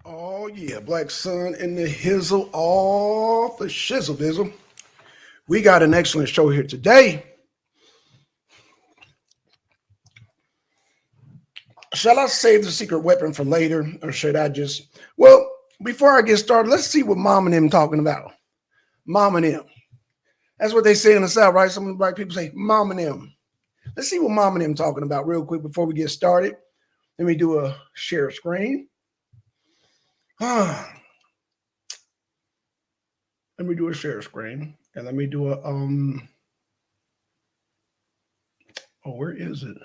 Oh yeah, Black Sun and the Hizzle off the shizzle bizzle. We got an excellent show here today. Shall I save the secret weapon for later, or should I just? Well, before I get started, let's see what Mom and them talking about. Mom and them. That's what they say in the South, right? Some of the black people say Mom and them. Let's see what Mom and them talking about real quick before we get started. Let me do a share screen. Let me do a share screen. And let me do a oh, where is it?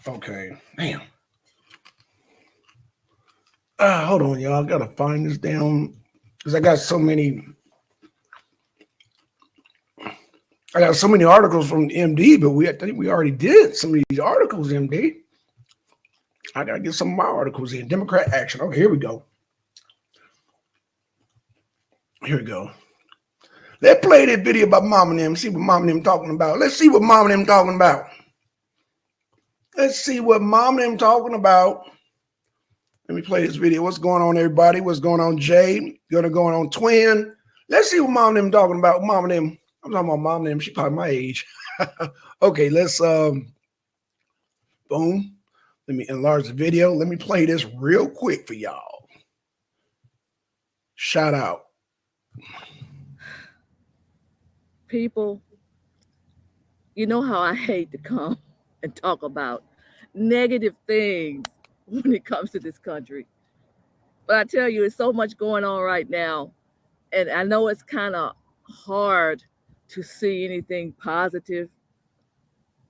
Okay, damn. Hold on, y'all. I gotta find this down because I got so many. I got so many articles from MD, but I think we already did some of these articles, MD. I gotta get some of my articles in. Democrat Action. Okay, here we go. Here we go. Let's play that video about Mom and them. See what Mom and them talking about. Let's see what Mom and them talking about. Let's see what Mom and them talking about. Let me play this video. What's going on, everybody? What's going on, Jay? Going on, Twin? Let's see what Mom and them talking about. Mom and them. I'm talking about Mom and them. She probably my age. Okay, let's boom. Let me enlarge the video. Let me play this real quick for y'all. Shout out. People, you know how I hate to come and talk about negative things when it comes to this country. But I tell you, it's so much going on right now. And I know it's kind of hard to see anything positive,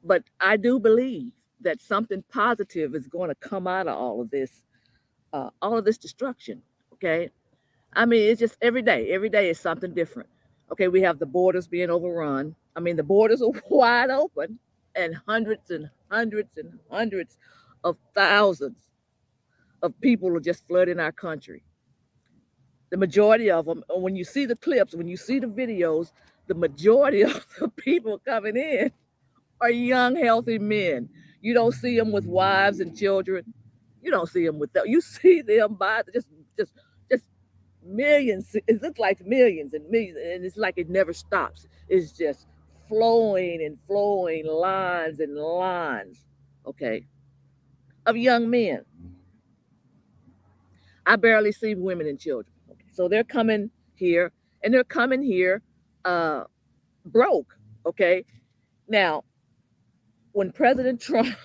but I do believe that something positive is going to come out of all of this destruction. Okay. I mean, it's just every day is something different. Okay. We have the borders being overrun. I mean, the borders are wide open, and hundreds and hundreds and hundreds of thousands of people are just flooding our country. The majority of them, when you see the clips, when you see the videos, the majority of the people coming in are young, healthy men. You don't see them with wives and children. You don't see them with them. You see them by just millions. It looks like millions and millions, and it's like it never stops. It's just flowing and flowing, lines and lines, okay, of young men. I barely see women and children. Okay. So they're coming here, and they're coming here uh, broke. Okay. Now, when President Trump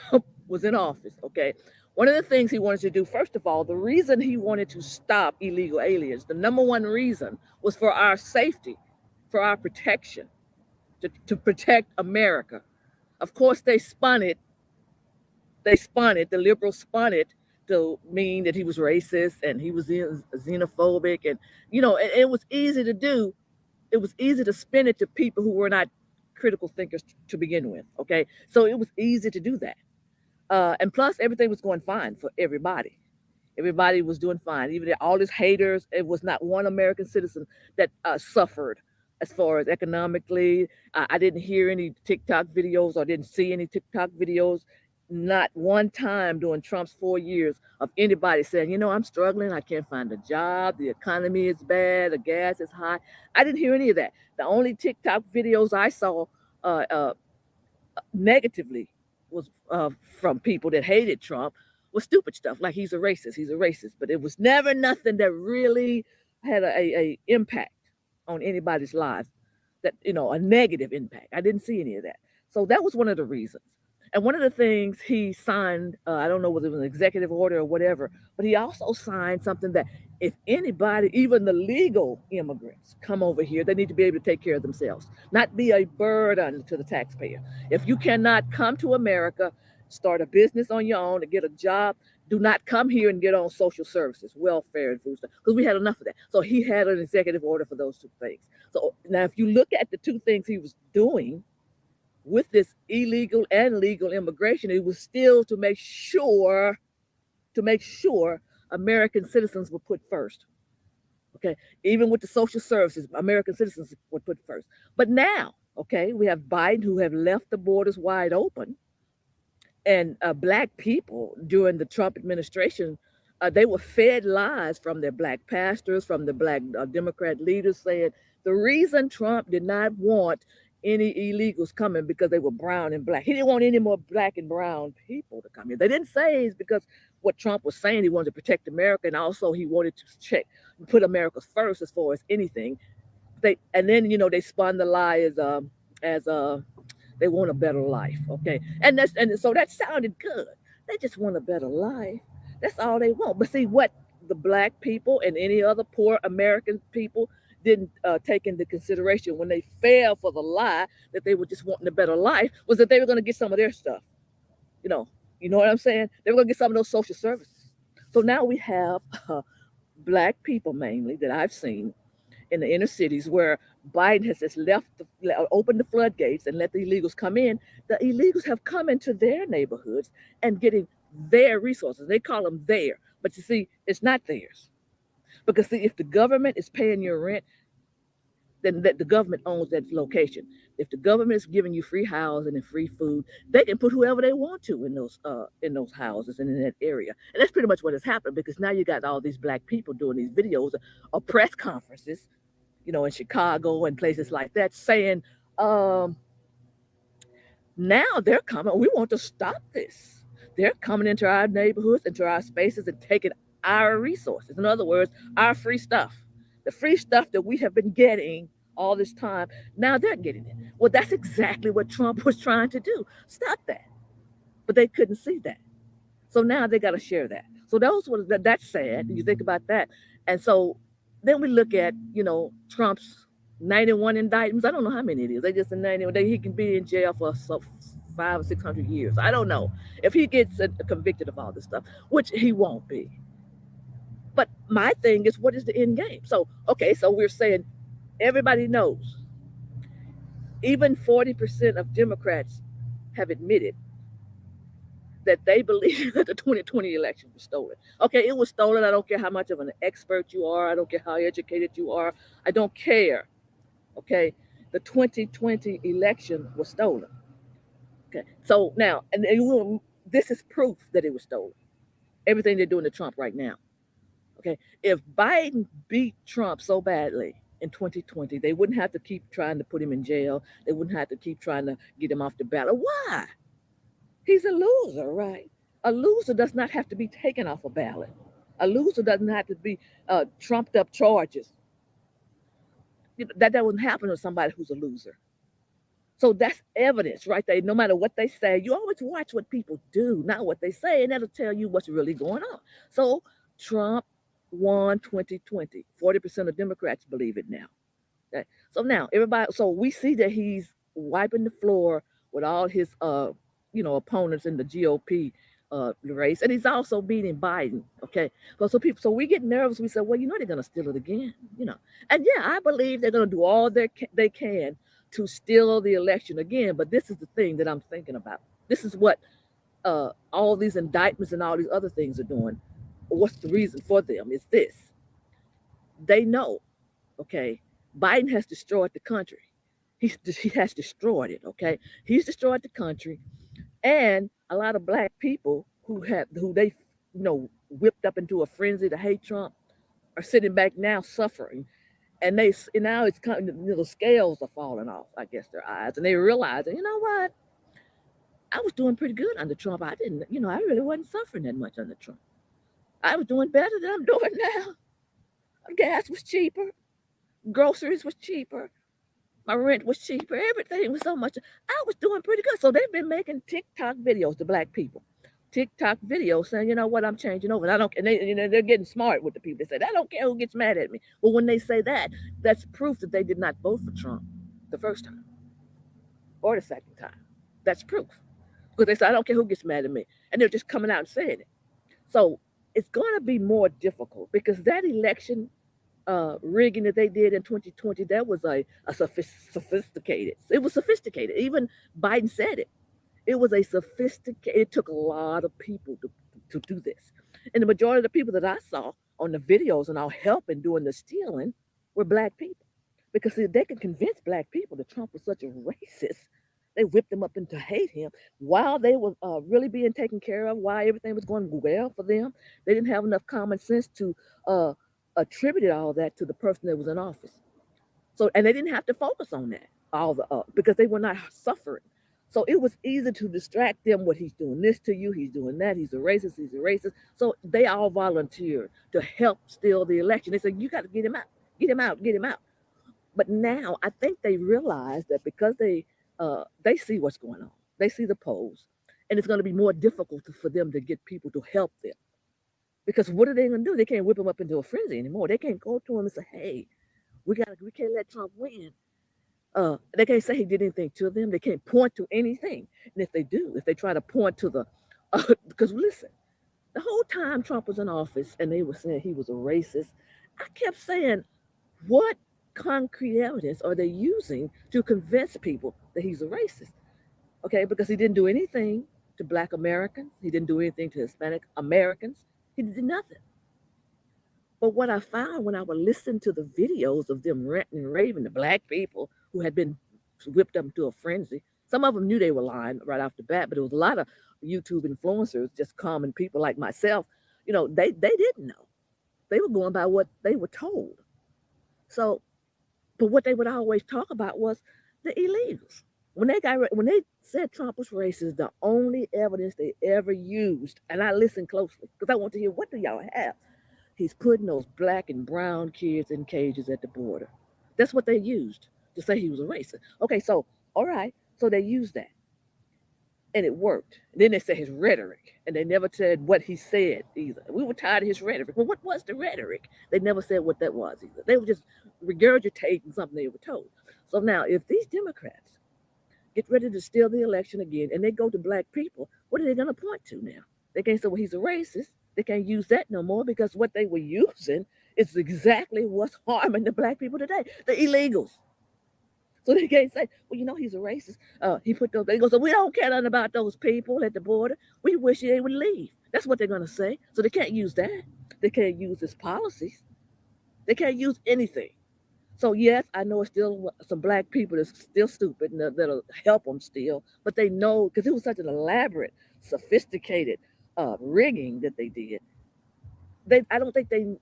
was in office, okay, one of the things he wanted to do, first of all, the reason he wanted to stop illegal aliens, the number one reason was for our safety, for our protection, to protect America. Of course, the liberals spun it to mean that he was racist and he was xenophobic. And, it was easy to do. It was easy to spin it to people who were not critical thinkers to begin with. Okay. So it was easy to do that. And plus, everything was going fine for everybody. Everybody was doing fine. Even all these haters, it was not one American citizen that suffered as far as economically. I didn't hear any TikTok videos or didn't see any TikTok videos. Not one time during Trump's 4 years of anybody saying, I'm struggling. I can't find a job. The economy is bad. The gas is high. I didn't hear any of that. The only TikTok videos I saw uh, uh, negatively was from people that hated Trump was stupid stuff like he's a racist, but it was never nothing that really had a impact on anybody's lives, that a negative impact. I didn't see any of that. So that was one of the reasons. And one of the things he signed, I don't know whether it was an executive order or whatever, but he also signed something that if anybody, even the legal immigrants, come over here, they need to be able to take care of themselves, not be a burden to the taxpayer. If you cannot come to America, start a business on your own, to get a job, do not come here and get on social services, welfare and food stuff, because we had enough of that. So he had an executive order for those two things. So now, if you look at the two things he was doing with this illegal and legal immigration, it was still to make sure American citizens were put first. Okay, even with the social services, American citizens were put first. But now, okay, we have Biden who have left the borders wide open, and black people during the Trump administration, they were fed lies from their black pastors, from the black Democrat leaders, saying the reason Trump did not want any illegals coming because they were brown and black. He didn't want any more black and brown people to come here. They didn't say it's because what Trump was saying, he wanted to protect America, and also he wanted to put America first as far as anything. And then they spun the lie as as they want a better life. Okay, and so that sounded good. They just want a better life. That's all they want. But see what the black people and any other poor American people didn't take into consideration when they fell for the lie that they were just wanting a better life was that they were going to get some of their stuff. You know, you know what I'm saying? They were going to get some of those social services. So now we have black people mainly that I've seen in the inner cities where Biden has just opened the floodgates and let the illegals come in. The illegals have come into their neighborhoods and getting their resources. They call them their, but you see, it's not theirs. Because see, if the government is paying your rent, then the government owns that location. If the government is giving you free housing and free food, they can put whoever they want to in those houses and in that area. And that's pretty much what has happened because now you got all these black people doing these videos or press conferences, you know, in Chicago and places like that, saying, now they're coming. We want to stop this. They're coming into our neighborhoods, into our spaces, and taking our resources. In other words, our free stuff, the free stuff that we have been getting all this time. Now they're getting it. Well, that's exactly what Trump was trying to do. Stop that. But they couldn't see that. So now they got to share that. So that's sad. You think about that. And so then we look at, you know, Trump's 91 indictments. I don't know how many it is. They just in 91. He can be in jail for 500 or 600 years. I don't know if he gets convicted of all this stuff, which he won't be. But my thing is, what is the end game? So, okay, so we're saying everybody knows. Even 40% of Democrats have admitted that they believe that the 2020 election was stolen. Okay, it was stolen. I don't care how much of an expert you are. I don't care how educated you are. I don't care. Okay, the 2020 election was stolen. Okay, so now, and this is proof that it was stolen. Everything they're doing to Trump right now. Okay, if Biden beat Trump so badly in 2020, they wouldn't have to keep trying to put him in jail. They wouldn't have to keep trying to get him off the ballot. Why? He's a loser, right? A loser does not have to be taken off a ballot. A loser doesn't have to be trumped up charges. That doesn't happen to somebody who's a loser. So that's evidence right there. No matter what they say, you always watch what people do, not what they say, and that'll tell you what's really going on. So Trump won 2020. 40% of Democrats believe it now. Okay? So now so we see that he's wiping the floor with all his opponents in the GOP race, and he's also beating Biden. Okay, so we get nervous. We say, well, they're going to steal it again. And yeah, I believe they're going to do all they can to steal the election again. But this is the thing that I'm thinking about. This is what all these indictments and all these other things are doing. What's the reason for them? Is this: they know, okay, Biden has destroyed the country. He has destroyed it. Okay, he's destroyed the country. And a lot of black people who they whipped up into a frenzy to hate Trump are sitting back now suffering, and now it's kind of, the scales are falling off, I guess, their eyes, and they realize, you know what, I was doing pretty good under Trump. I didn't, I really wasn't suffering that much under Trump. I was doing better than I'm doing now. Gas was cheaper, groceries was cheaper. My rent was cheaper. Everything was so much. I was doing pretty good. So they've been making TikTok videos to black people. TikTok videos saying, you know what, I'm changing over. And I don't, and they're getting smart with the people. They say, I don't care who gets mad at me. Well, when they say that, that's proof that they did not vote for Trump the first time or the second time. That's proof. Because they say, I don't care who gets mad at me. And they're just coming out and saying it. So it's going to be more difficult because that election rigging that they did in 2020, that was a sophisticated. It was sophisticated. Even Biden said it. It was a sophisticated. It took a lot of people to do this, and the majority of the people that I saw on the videos and all helping doing the stealing were black people, because they could convince black people that Trump was such a racist. They whipped them up into hate him while they were really being taken care of, while everything was going well for them. They didn't have enough common sense to attributed all that to the person that was in office. So, and they didn't have to focus on that because they were not suffering. So it was easy to distract them. What he's doing this to you, he's doing that, he's a racist, he's a racist. So they all volunteered to help steal the election. They said, you got to get him out, get him out, get him out. But now I think they realize that because they they see what's going on. They see the polls, and it's going to be more difficult for them to get people to help them. Because what are they going to do? They can't whip them up into a frenzy anymore. They can't go to him and say, "Hey, we can't let Trump win." They can't say he did anything to them. They can't point to anything. And if they do, if they try to point to the, because listen, the whole time Trump was in office and they were saying he was a racist, I kept saying, what concrete evidence are they using to convince people that he's a racist? Okay, because he didn't do anything to Black Americans, he didn't do anything to Hispanic Americans, he did nothing. But what I found when I would listen to the videos of them ranting and raving, the Black people who had been whipped up into a frenzy, some of them knew they were lying right off the bat, but there was a lot of YouTube influencers, just common people like myself, they didn't know. They were going by what they were told. So, but what they would always talk about was the illegals. When they said Trump was racist, the only evidence they ever used, and I listened closely because I want to hear, what do y'all have? He's putting those Black and brown kids in cages at the border. That's what they used to say he was a racist. Okay, so all right, so they used that, and it worked. And then they said his rhetoric, and they never said what he said either. We were tired of his rhetoric. Well, what was the rhetoric? They never said what that was either. They were just regurgitating something they were told. So now, if these Democrats get ready to steal the election again, and they go to Black people, what are they going to point to now? They can't say, well, he's a racist. They can't use that no more because what they were using is exactly what's harming the Black people today, the illegals. So they can't say, well, he's a racist. He put those. They go, so we don't care nothing about those people at the border. We wish they would leave. That's what they're going to say. So they can't use that. They can't use his policies. They can't use anything. So yes, I know it's still some Black people that's still stupid and that'll help them still, but they know because it was such an elaborate, sophisticated rigging that they did. I don't think they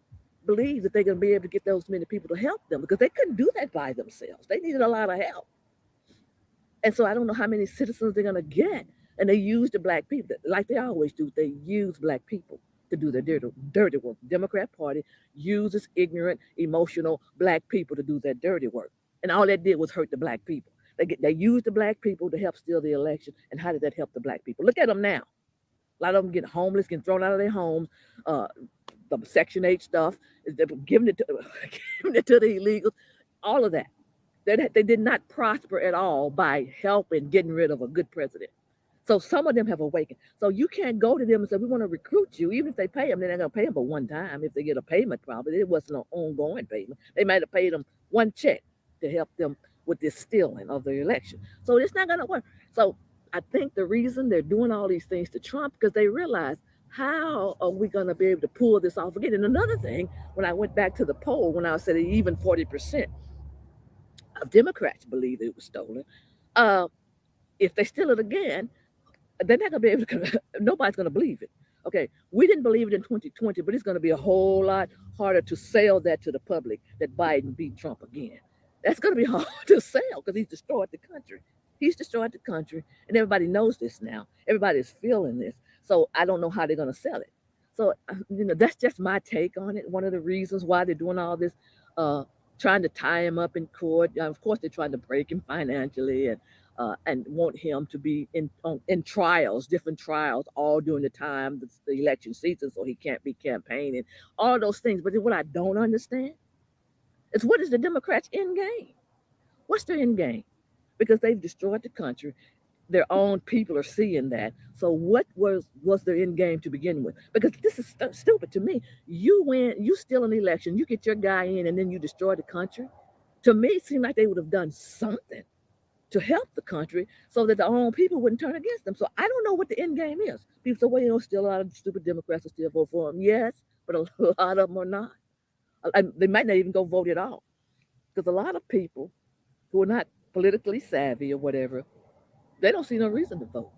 believe that they're going to be able to get those many people to help them because they couldn't do that by themselves. They needed a lot of help. And so I don't know how many citizens they're going to get. And they use the Black people, like they always do. They use Black people to do their dirty work. The Democrat Party uses ignorant, emotional Black people to do their dirty work. And all that did was hurt the Black people. They used the Black people to help steal the election. And how did that help the Black people? Look at them now. A lot of them get homeless, getting thrown out of their homes. The Section 8 stuff, they're giving it to the illegals, all of that. They did not prosper at all by helping getting rid of a good president. So some of them have awakened. So you can't go to them and say, we want to recruit you. Even if they pay them, they're not going to pay them but one time. If they get a payment, probably. It wasn't an ongoing payment. They might have paid them one check to help them with this stealing of the election. So it's not going to work. So I think the reason they're doing all these things to Trump, because they realize, how are we going to be able to pull this off again? And another thing, when I went back to the poll, when I said even 40% of Democrats believe it was stolen, if they steal it again, they're not going to be able to, nobody's going to believe it. Okay, we didn't believe it in 2020, but it's going to be a whole lot harder to sell that to the public that Biden beat Trump again. That's going to be hard to sell because he's destroyed the country. He's destroyed the country, and everybody knows this now. Everybody is feeling this. So I don't know how they're going to sell it. So, that's just my take on it. One of the reasons why they're doing all this, trying to tie him up in court. Of course, they're trying to break him financially and want him to be in trials, different trials, all during the time the election season, so he can't be campaigning, all those things. But what I don't understand is, what is the Democrats' end game? What's their end game? Because they've destroyed the country. Their own people are seeing that. So what was their end game to begin with? Because this is stupid to me. You win, you steal an election, you get your guy in, and then you destroy the country. To me, it seemed like they would have done something to help the country so that their own people wouldn't turn against them. So I don't know what the end game is. People say, well, still a lot of stupid Democrats will still vote for him. Yes, but a lot of them are not. They might not even go vote at all. Because a lot of people who are not politically savvy or whatever, they don't see no reason to vote.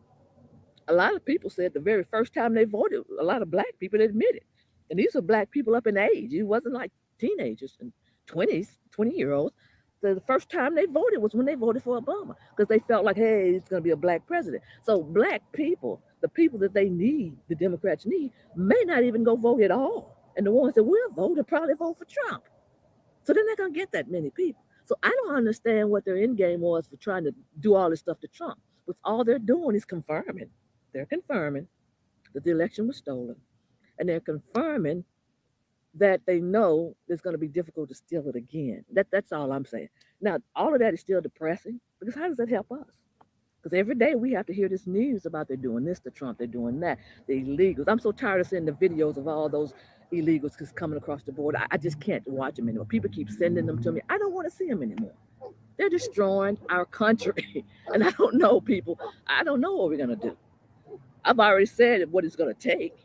A lot of people said the very first time they voted, a lot of Black people admitted. And these are Black people up in age. It wasn't like teenagers and 20-year-olds. The first time they voted was when they voted for Obama because they felt like, hey, it's going to be a Black president. So Black people, the people that they need, the Democrats need, may not even go vote at all. And the ones that will vote will probably vote for Trump. So they're not going to get that many people. So I don't understand what their end game was for trying to do all this stuff to Trump. But all they're doing is confirming. They're confirming that the election was stolen. And they're confirming that they know it's going to be difficult to steal it again. That's all I'm saying. Now, all of that is still depressing because how does that help us? Because every day we have to hear this news about they're doing this to Trump, they're doing that, the illegals. I'm so tired of seeing the videos of all those illegals just coming across the border. I just can't watch them anymore. People keep sending them to me. I don't want to see them anymore. They're destroying our country. And I don't know, people. I don't know what we're going to do. I've already said what it's going to take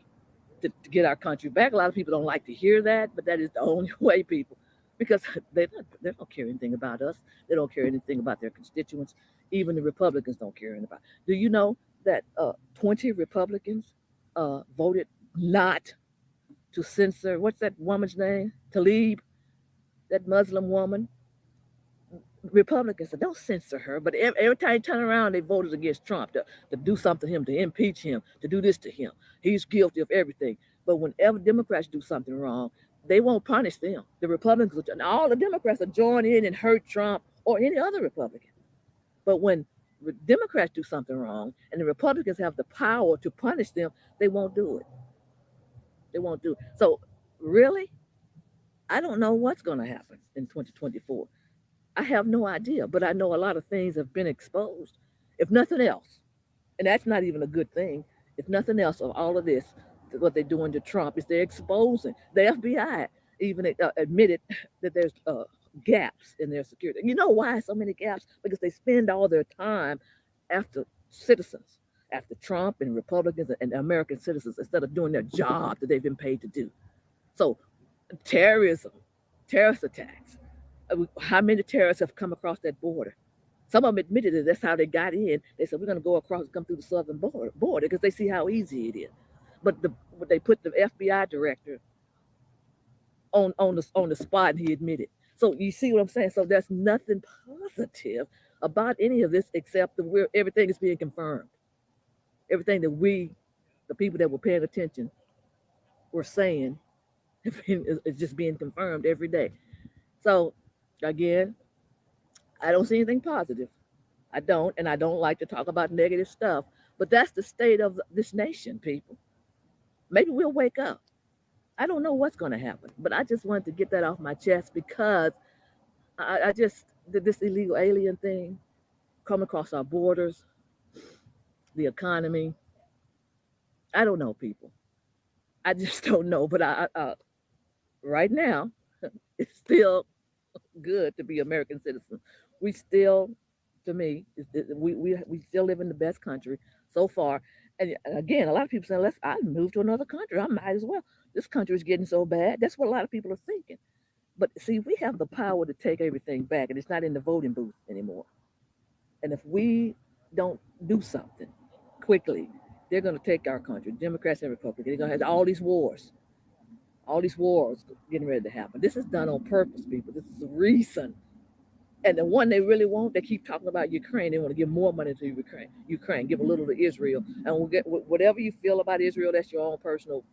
to get our country back. A lot of people don't like to hear that, but that is the only way, people, because they don't care anything about us. They don't care anything about their constituents. Even the Republicans don't care anything about. Do you know that 20 Republicans voted not to censor, what's that woman's name? Tlaib, that Muslim woman. Republicans said, don't censor her. But every time you turn around, they voted against Trump to do something to him, to impeach him, to do this to him. He's guilty of everything. But whenever Democrats do something wrong, they won't punish them. The Republicans, and all the Democrats will join in and hurt Trump or any other Republican. But when Democrats do something wrong and the Republicans have the power to punish them, they won't do it. They won't do it. So really, I don't know what's going to happen in 2024. I have no idea, but I know a lot of things have been exposed. If nothing else, and that's not even a good thing, if nothing else of all of this, what they're doing to Trump is they're exposing. The FBI even admitted that there's gaps in their security. You know why so many gaps? Because they spend all their time after citizens, after Trump and Republicans and American citizens, instead of doing their job that they've been paid to do. So terrorism, terrorist attacks. How many terrorists have come across that border? Some of them admitted that that's how they got in. They said, we're going to go across and come through the southern border because they see how easy it is. But they put the FBI director on the spot, and he admitted. So you see what I'm saying? So there's nothing positive about any of this except that everything is being confirmed. Everything that the people that were paying attention, were saying is just being confirmed every day. So again, I don't see anything positive. I don't, and I don't like to talk about negative stuff, but that's the state of this nation, people. Maybe we'll wake up. I don't know what's going to happen, but I just wanted to get that off my chest because I just did this illegal alien thing come across our borders, the economy. I don't know, people. I just don't know, but I right now, it's still good to be American citizens. We still, to me, we still live in the best country so far. And again, a lot of people say, I move to another country. I might as well. This country is getting so bad. That's what a lot of people are thinking. But see, we have the power to take everything back, and it's not in the voting booth anymore. And if we don't do something quickly, they're going to take our country, Democrats and Republicans. They're going to have all these wars getting ready to happen. This is done on purpose, people. This is the reason. And the one they really want, they keep talking about Ukraine. They want to give more money to Ukraine, give a little to Israel. And we'll get whatever you feel about Israel, that's your own personal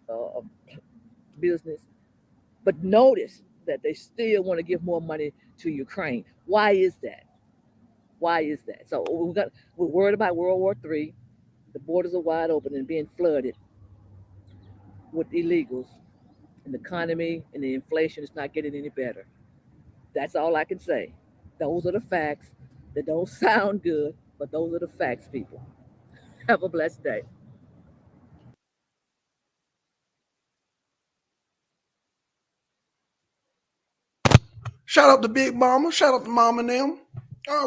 business. But notice that they still want to give more money to Ukraine. Why is that? Why is that? So we're worried about World War III. The borders are wide open and being flooded with illegals. And the economy and the inflation is not getting any better. That's all I can say. Those are the facts. They don't sound good, but those are the facts, people. Have a blessed day. Shout out to Big Mama. Shout out to Mama and them.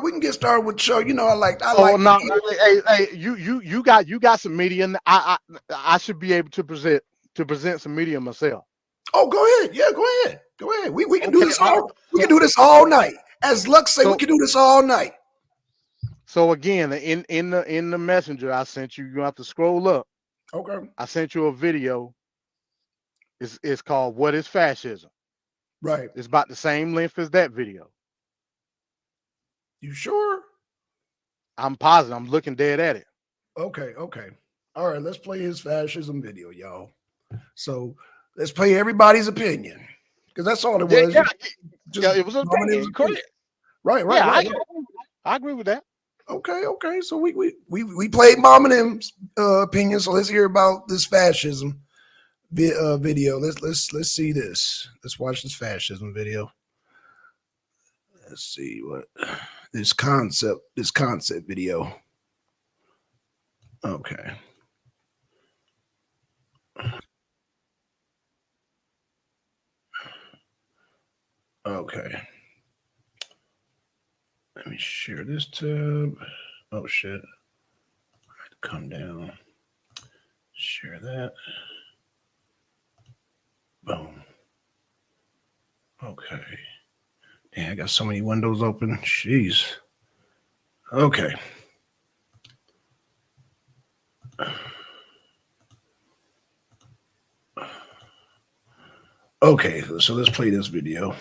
We can get started with the show. You know, I like. No, hey, you got some media. I should be able to present some media myself. Oh, go ahead. Yeah, go ahead. Go ahead. We can do this all. We can do this all night. As Lux say, we can do this all night. So again, in the messenger I sent you, you have to scroll up. Okay. I sent you a video. It's called "What is Fascism?" Right. It's about the same length as that video. You sure? I'm positive. I'm looking dead at it. Okay. All right. Let's play his fascism video, y'all. So let's play everybody's opinion because that's all it was. Yeah, it was an opinion. Correct. Right, right, Yeah, right. I agree with that. Okay, okay. So we played Mom and M's opinion. So let's hear about this fascism video. Let's see this. Let's watch this fascism video. Let's see what this concept video. Okay. Okay. Let me share this tab. Oh shit. I have to come down. Share that. Boom. Okay. Yeah, I got so many windows open. Jeez. Okay. Okay, so let's play this video.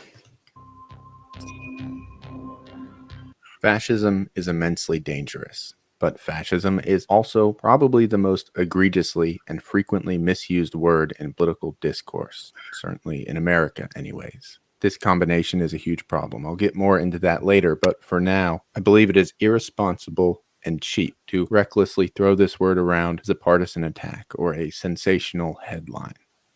Fascism is immensely dangerous, but fascism is also probably the most egregiously and frequently misused word in political discourse, certainly in America anyways. This combination is a huge problem. I'll get more into that later, but for now, I believe it is irresponsible and cheap to recklessly throw this word around as a partisan attack or a sensational headline.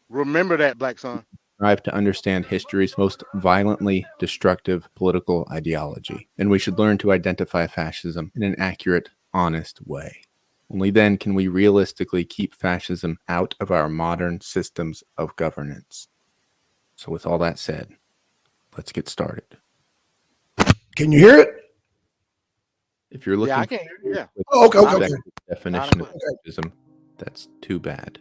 Remember that, Black Son. Strive to understand history's most violently destructive political ideology, and we should learn to identify fascism in an accurate, honest way. Only then can we realistically keep fascism out of our modern systems of governance. So with all that said, let's get started. Can you hear it? If you're looking Yeah, I can hear you. Yeah. Oh, okay, okay, for okay. the definition of Okay. fascism, that's too bad.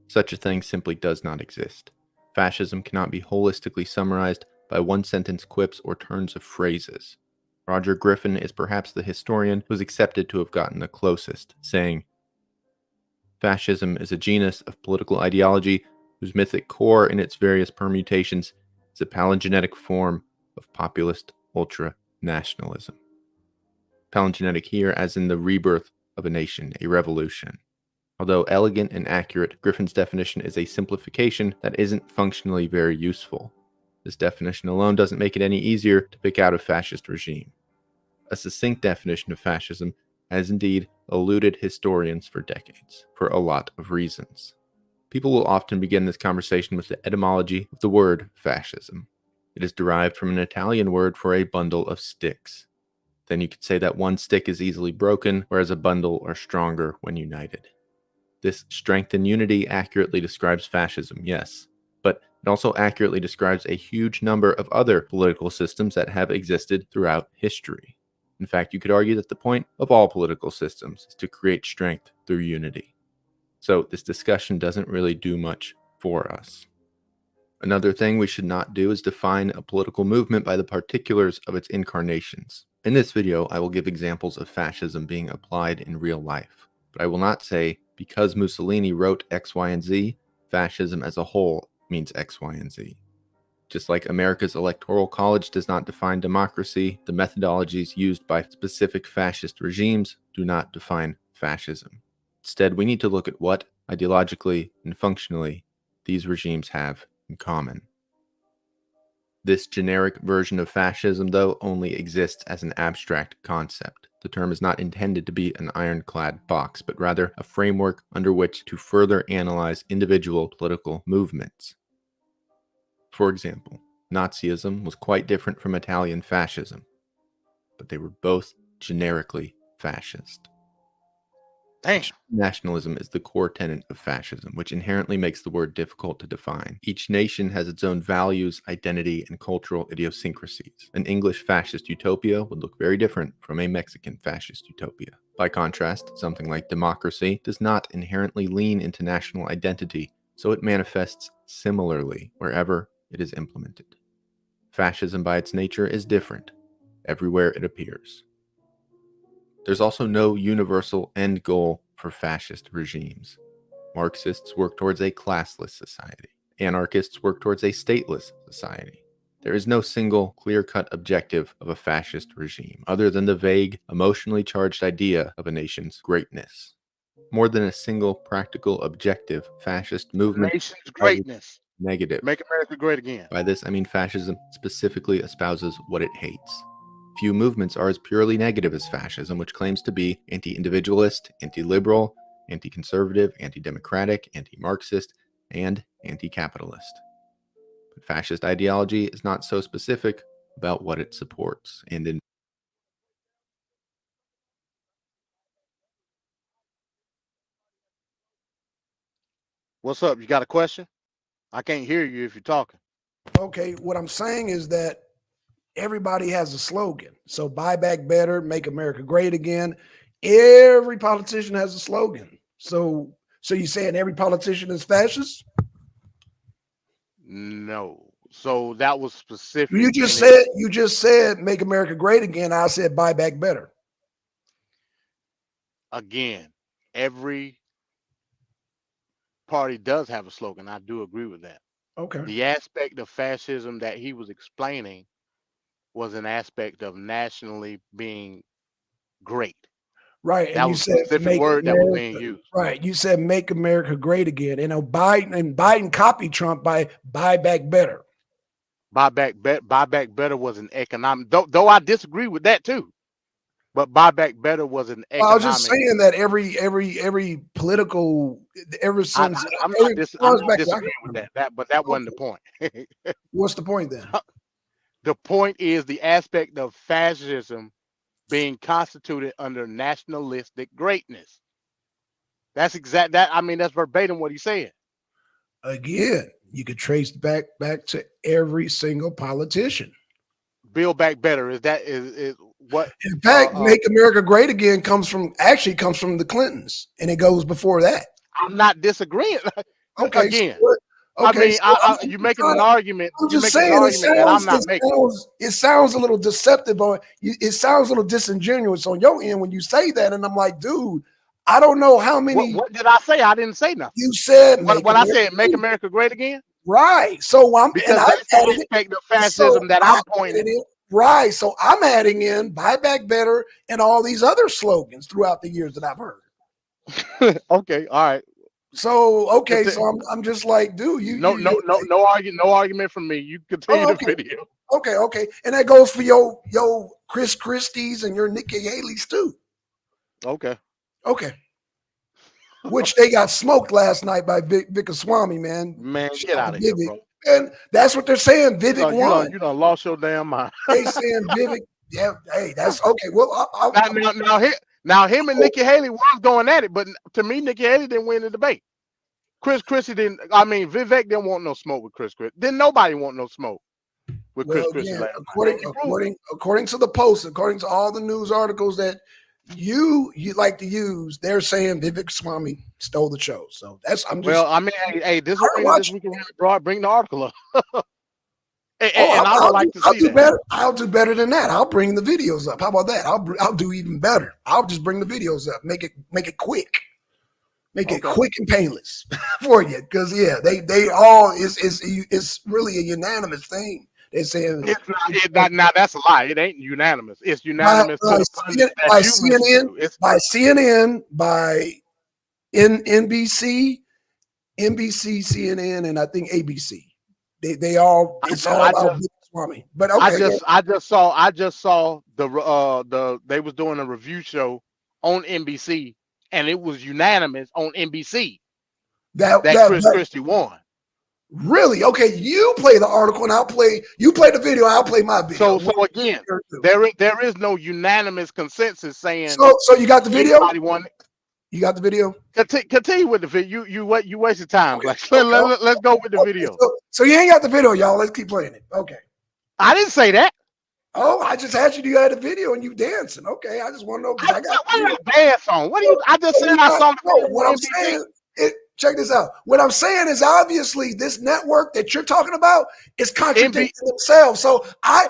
Such a thing simply does not exist. Fascism cannot be holistically summarized by one-sentence quips or turns of phrases. Roger Griffin is perhaps the historian who is accepted to have gotten the closest, saying, "Fascism is a genus of political ideology whose mythic core in its various permutations is a palingenetic form of populist ultra-nationalism." Palingenetic here as in the rebirth of a nation, a revolution. Although elegant and accurate, Griffin's definition is a simplification that isn't functionally very useful. This definition alone doesn't make it any easier to pick out a fascist regime. A succinct definition of fascism has indeed eluded historians for decades, for a lot of reasons. People will often begin this conversation with the etymology of the word fascism. It is derived from an Italian word for a bundle of sticks. Then you could say that one stick is easily broken, whereas a bundle are stronger when united. This strength and unity accurately describes fascism, yes, but it also accurately describes a huge number of other political systems that have existed throughout history. In fact, you could argue that the point of all political systems is to create strength through unity. So this discussion doesn't really do much for us. Another thing we should not do is define a political movement by the particulars of its incarnations. In this video, I will give examples of fascism being applied in real life, but I will not say, because Mussolini wrote X, Y, and Z, fascism as a whole means X, Y, and Z. Just like America's Electoral College does not define democracy, the methodologies used by specific fascist regimes do not define fascism. Instead, we need to look at what, ideologically and functionally, these regimes have in common. This generic version of fascism, though, only exists as an abstract concept. The term is not intended to be an ironclad box, but rather a framework under which to further analyze individual political movements. For example, Nazism was quite different from Italian fascism, but they were both generically fascist. Damn. Nationalism is the core tenet of fascism, which inherently makes the word difficult to define. Each nation has its own values, identity, and cultural idiosyncrasies. An English fascist utopia would look very different from a Mexican fascist utopia. By contrast, something like democracy does not inherently lean into national identity, so it manifests similarly wherever it is implemented. Fascism by its nature is different everywhere it appears. There's also no universal end goal for fascist regimes. Marxists work towards a classless society. Anarchists work towards a stateless society. There is no single, clear-cut objective of a fascist regime, other than the vague, emotionally charged idea of a nation's greatness. More than a single practical objective, fascist movement Nation's greatness. negative. Make America great again. By this, I mean fascism specifically espouses what it hates. few movements are as purely negative as fascism, which claims to be anti-individualist, anti-liberal, anti-conservative, anti-democratic, anti-Marxist, and anti-capitalist. But fascist ideology is not so specific about what it supports, and in What's up? You got a question? I can't hear you if you're talking. Okay, what I'm saying is that everybody has a slogan. So buy back better, make America great again. Every politician has a slogan. So you saying every politician is fascist? No. So that was specific. You just said make America great again. I said buy back better. Again, every party does have a slogan. I do agree with that. Okay. The aspect of fascism that he was explaining was an aspect of nationally being great. Right. And That you was a said specific make word that was America, being used. right. You said make America great again. And Biden copied Trump by buy back better. Buy back better was an economic, though I disagree with that too. But buy back better was an economic. Well, I was just saying that every political ever since I'm every- not disagreeing back- with that, but that wasn't the point. What's the point then? The point is the aspect of fascism being constituted under nationalistic greatness. That's exact. That's verbatim what he said. Again, you could trace back to every single politician. Build back better. Is what? In fact, make America great again comes from the Clintons, and it goes before that. I'm not disagreeing. Okay. Again, Okay. you're making an argument. I'm You're just making saying an argument that I'm not making. it sounds a little deceptive, or it sounds a little disingenuous on your end when you say that, and I'm like, dude, I don't know how many. What did I say? I didn't say nothing. You said when I said make America great again. Right. So because that's the aspect of fascism that I'm pointing. Right. So I'm adding in buy back better and all these other slogans throughout the years that I've heard. Okay. All right. So so I'm just like, dude, no argument from me. You continue the video. Okay. And that goes for your Chris Christie's and your Nikki Haley's too. Okay. Which they got smoked last night by Vikaswamy, man. Man, get out of here, bro. And that's what they're saying. Vivek won. You done lost your damn mind. They saying Vivek. Yeah, hey, that's okay. Well, now him and Nikki Haley was going at it, but to me, Nikki Haley didn't win the debate. Chris Christie didn't. Vivek didn't want no smoke with Chris Christie. Didn't nobody want no smoke with Chris Christie. According to the Post, according to all the news articles that you like to use, they're saying Vikaswamy stole the show. So that's hey, this is we can bring the article up. I would like to see that. Better. I'll do better than that. I'll bring the videos up. How about that? I'll do even better. I'll just bring the videos up. Make it quick. Make it quick and painless for you. Because they all it's really a unanimous thing. They're saying it's not. Now that's a lie. It ain't unanimous. It's unanimous by CNN, by NBC, CNN, and I think ABC. They all. It's all about Vikaswamy. But okay, I just saw the they was doing a review show on NBC, and it was unanimous on NBC that Chris Christie won. Really? Okay, you play the article and you play the video, I'll play my video. So again, there is no unanimous consensus saying so you got the video? Won. You got the video? Continue with the video. You wasted time. Let's go with the video. So you ain't got the video, y'all. Let's keep playing it. Okay. I didn't say that. Oh, I just asked you had a video and you dancing. Okay, I just want to know because I got what dance on. What do you? I just said I saw. What I'm saying. Check this out. What I'm saying is obviously this network that you're talking about is contradicting themselves. So I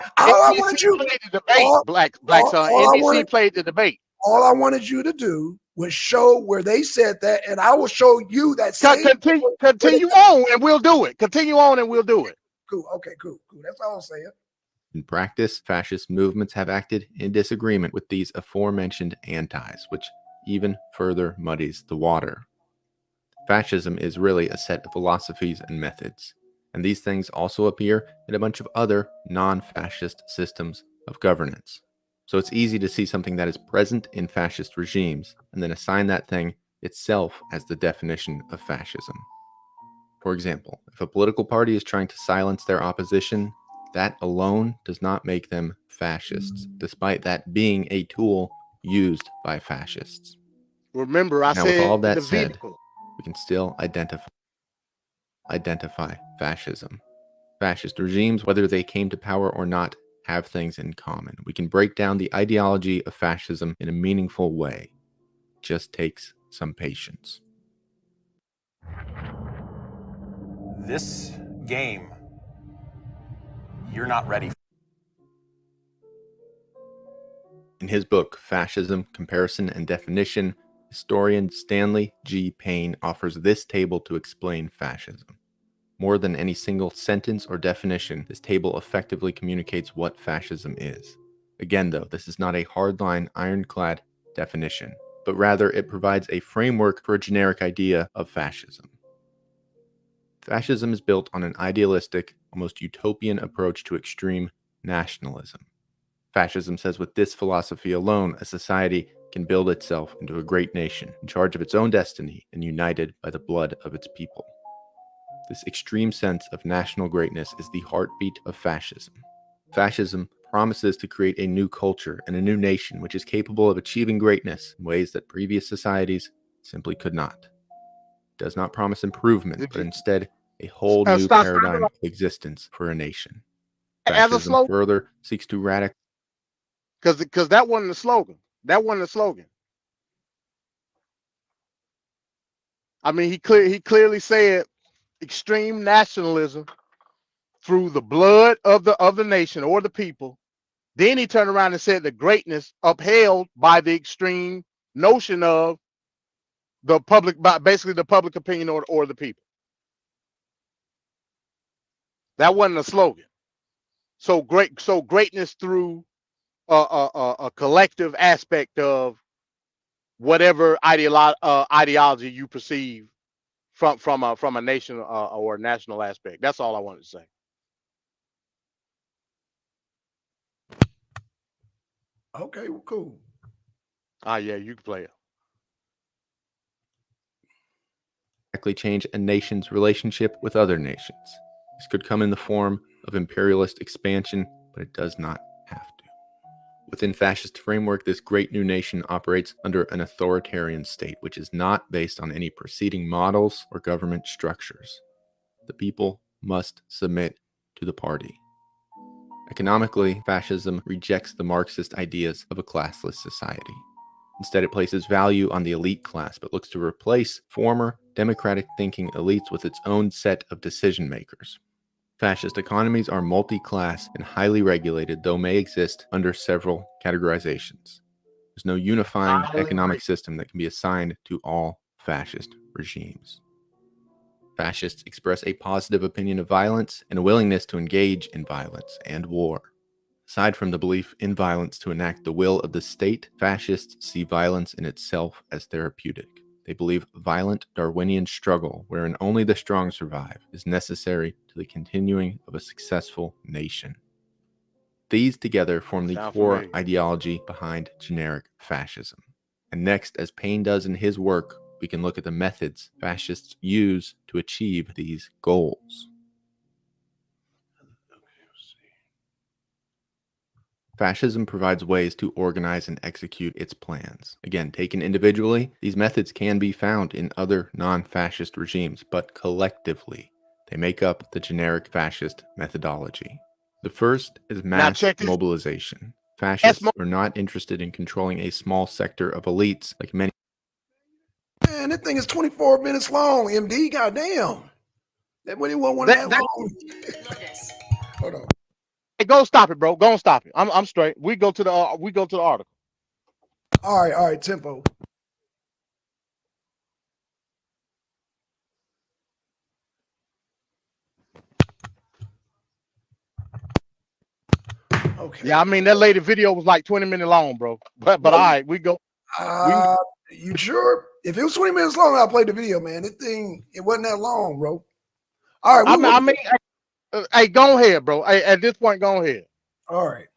wanted you played the debate. Black son. NBC played the debate. All I wanted you to do was show where they said that, and I will show you that. Continue on, and we'll do it. Continue on, and we'll do it. Cool. Okay. Cool. That's all I'm saying. In practice, fascist movements have acted in disagreement with these aforementioned antis, which even further muddies the water. Fascism is really a set of philosophies and methods, and these things also appear in a bunch of other non-fascist systems of governance. So it's easy to see something that is present in fascist regimes and then assign that thing itself as the definition of fascism. For example, if a political party is trying to silence their opposition, that alone does not make them fascists, despite that being a tool used by fascists. Remember, I Now, with said all that the said, vehicle. we can still identify fascism. Fascist regimes, whether they came to power or not, have things in common. We can break down the ideology of fascism in a meaningful way. It just takes some patience. This game, you're not ready for. In his book, Fascism, Comparison and Definition, historian Stanley G. Payne offers this table to explain fascism. More than any single sentence or definition, this table effectively communicates what fascism is. Again, though, this is not a hardline, ironclad definition, but rather it provides a framework for a generic idea of fascism. Fascism is built on an idealistic, almost utopian approach to extreme nationalism. Fascism says with this philosophy alone, a society can build itself into a great nation, in charge of its own destiny and united by the blood of its people. This extreme sense of national greatness is the heartbeat of fascism. Fascism promises to create a new culture and a new nation which is capable of achieving greatness in ways that previous societies simply could not. It does not promise improvement, but instead a whole new paradigm of existence for a nation. Fascism further seeks to radicalize. Because that wasn't the slogan. That wasn't the slogan. I mean, he clearly said extreme nationalism through the blood of the nation or the people. Then he turned around and said the greatness upheld by the extreme notion of the public, basically the public opinion or the people. That wasn't a slogan. So greatness through a collective aspect of whatever ideology you perceive from a nation or a national aspect. That's all I wanted to say. Okay, well, cool. Yeah, you can play it. Change a nation's relationship with other nations. This could come in the form of imperialist expansion, but it does not have to. Within fascist framework, this great new nation operates under an authoritarian state, which is not based on any preceding models or government structures. The people must submit to the party. Economically, fascism rejects the Marxist ideas of a classless society. Instead, it places value on the elite class, but looks to replace former democratic thinking elites with its own set of decision makers. Fascist economies are multi-class and highly regulated, though may exist under several categorizations. There's no unifying economic system that can be assigned to all fascist regimes. Fascists express a positive opinion of violence and a willingness to engage in violence and war. Aside from the belief in violence to enact the will of the state, fascists see violence in itself as therapeutic. They believe violent Darwinian struggle, wherein only the strong survive, is necessary to the continuing of a successful nation. These together form the core ideology behind generic fascism. And next, as Payne does in his work, we can look at the methods fascists use to achieve these goals. Fascism provides ways to organize and execute its plans. Again, taken individually, these methods can be found in other non-fascist regimes, but collectively, they make up the generic fascist methodology. The first is mass mobilization. Fascists are not interested in controlling a small sector of elites like many. Man, that thing is 24 minutes long, MD. Goddamn. That when it wasn't that long. Hold on. Hey, go stop it, bro. Go and stop it. I'm straight. We go to the article. All right, tempo. Okay. Yeah, I mean that lady video was like 20 minutes long, bro. But all right, we go. You sure? If it was 20 minutes long, I'll play the video, man. This thing, it wasn't that long, bro. All right. Hey, go ahead, bro. Hey, at this point, go ahead. All right.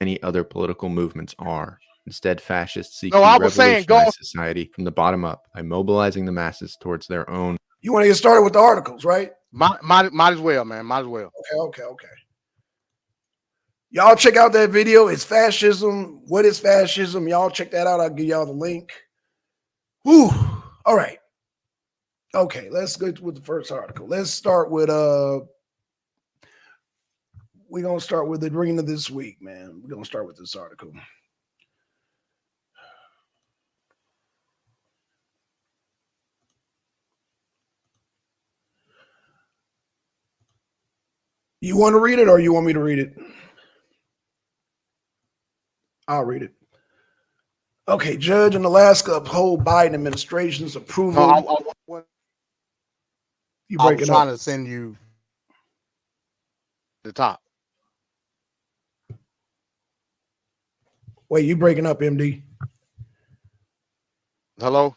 any other political movements are. Instead, fascists seek No, to I was saying go. revolutionize society from the bottom up by mobilizing the masses towards their own. You want to get started with the articles, right? Might as well, man. Might as well. Okay. Y'all check out that video. It's fascism. What is fascism? Y'all check that out. I'll give y'all the link. Whew. All right. Okay, let's go with the first article. Let's start with we're gonna start with the green of this week, man. We're gonna start with this article. You want to read it or you want me to read it? I'll read it. Okay, judge in Alaska uphold Biden administration's approval. No, You I break was it trying up. to send you the top. Wait, you breaking up, MD? Hello?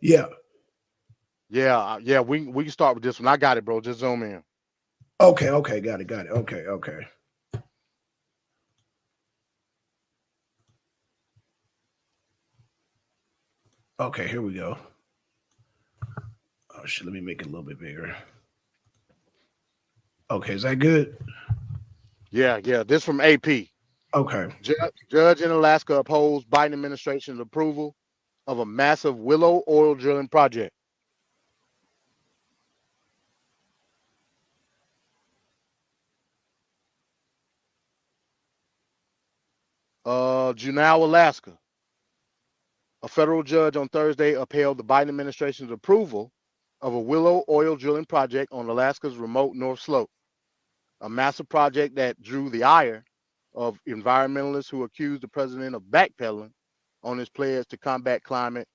Yeah. Yeah. We can start with this one. I got it, bro. Just zoom in. Okay, got it. Okay. Okay, here we go. Oh shit, let me make it a little bit bigger. Okay, is that good? Yeah. This from AP. Okay. Judge in Alaska upholds Biden administration's approval of a massive Willow oil drilling project. Juneau, Alaska. A federal judge on Thursday upheld the Biden administration's approval of a Willow oil drilling project on Alaska's remote North Slope, a massive project that drew the ire of environmentalists who accused the president of backpedaling on his pledge to combat climate.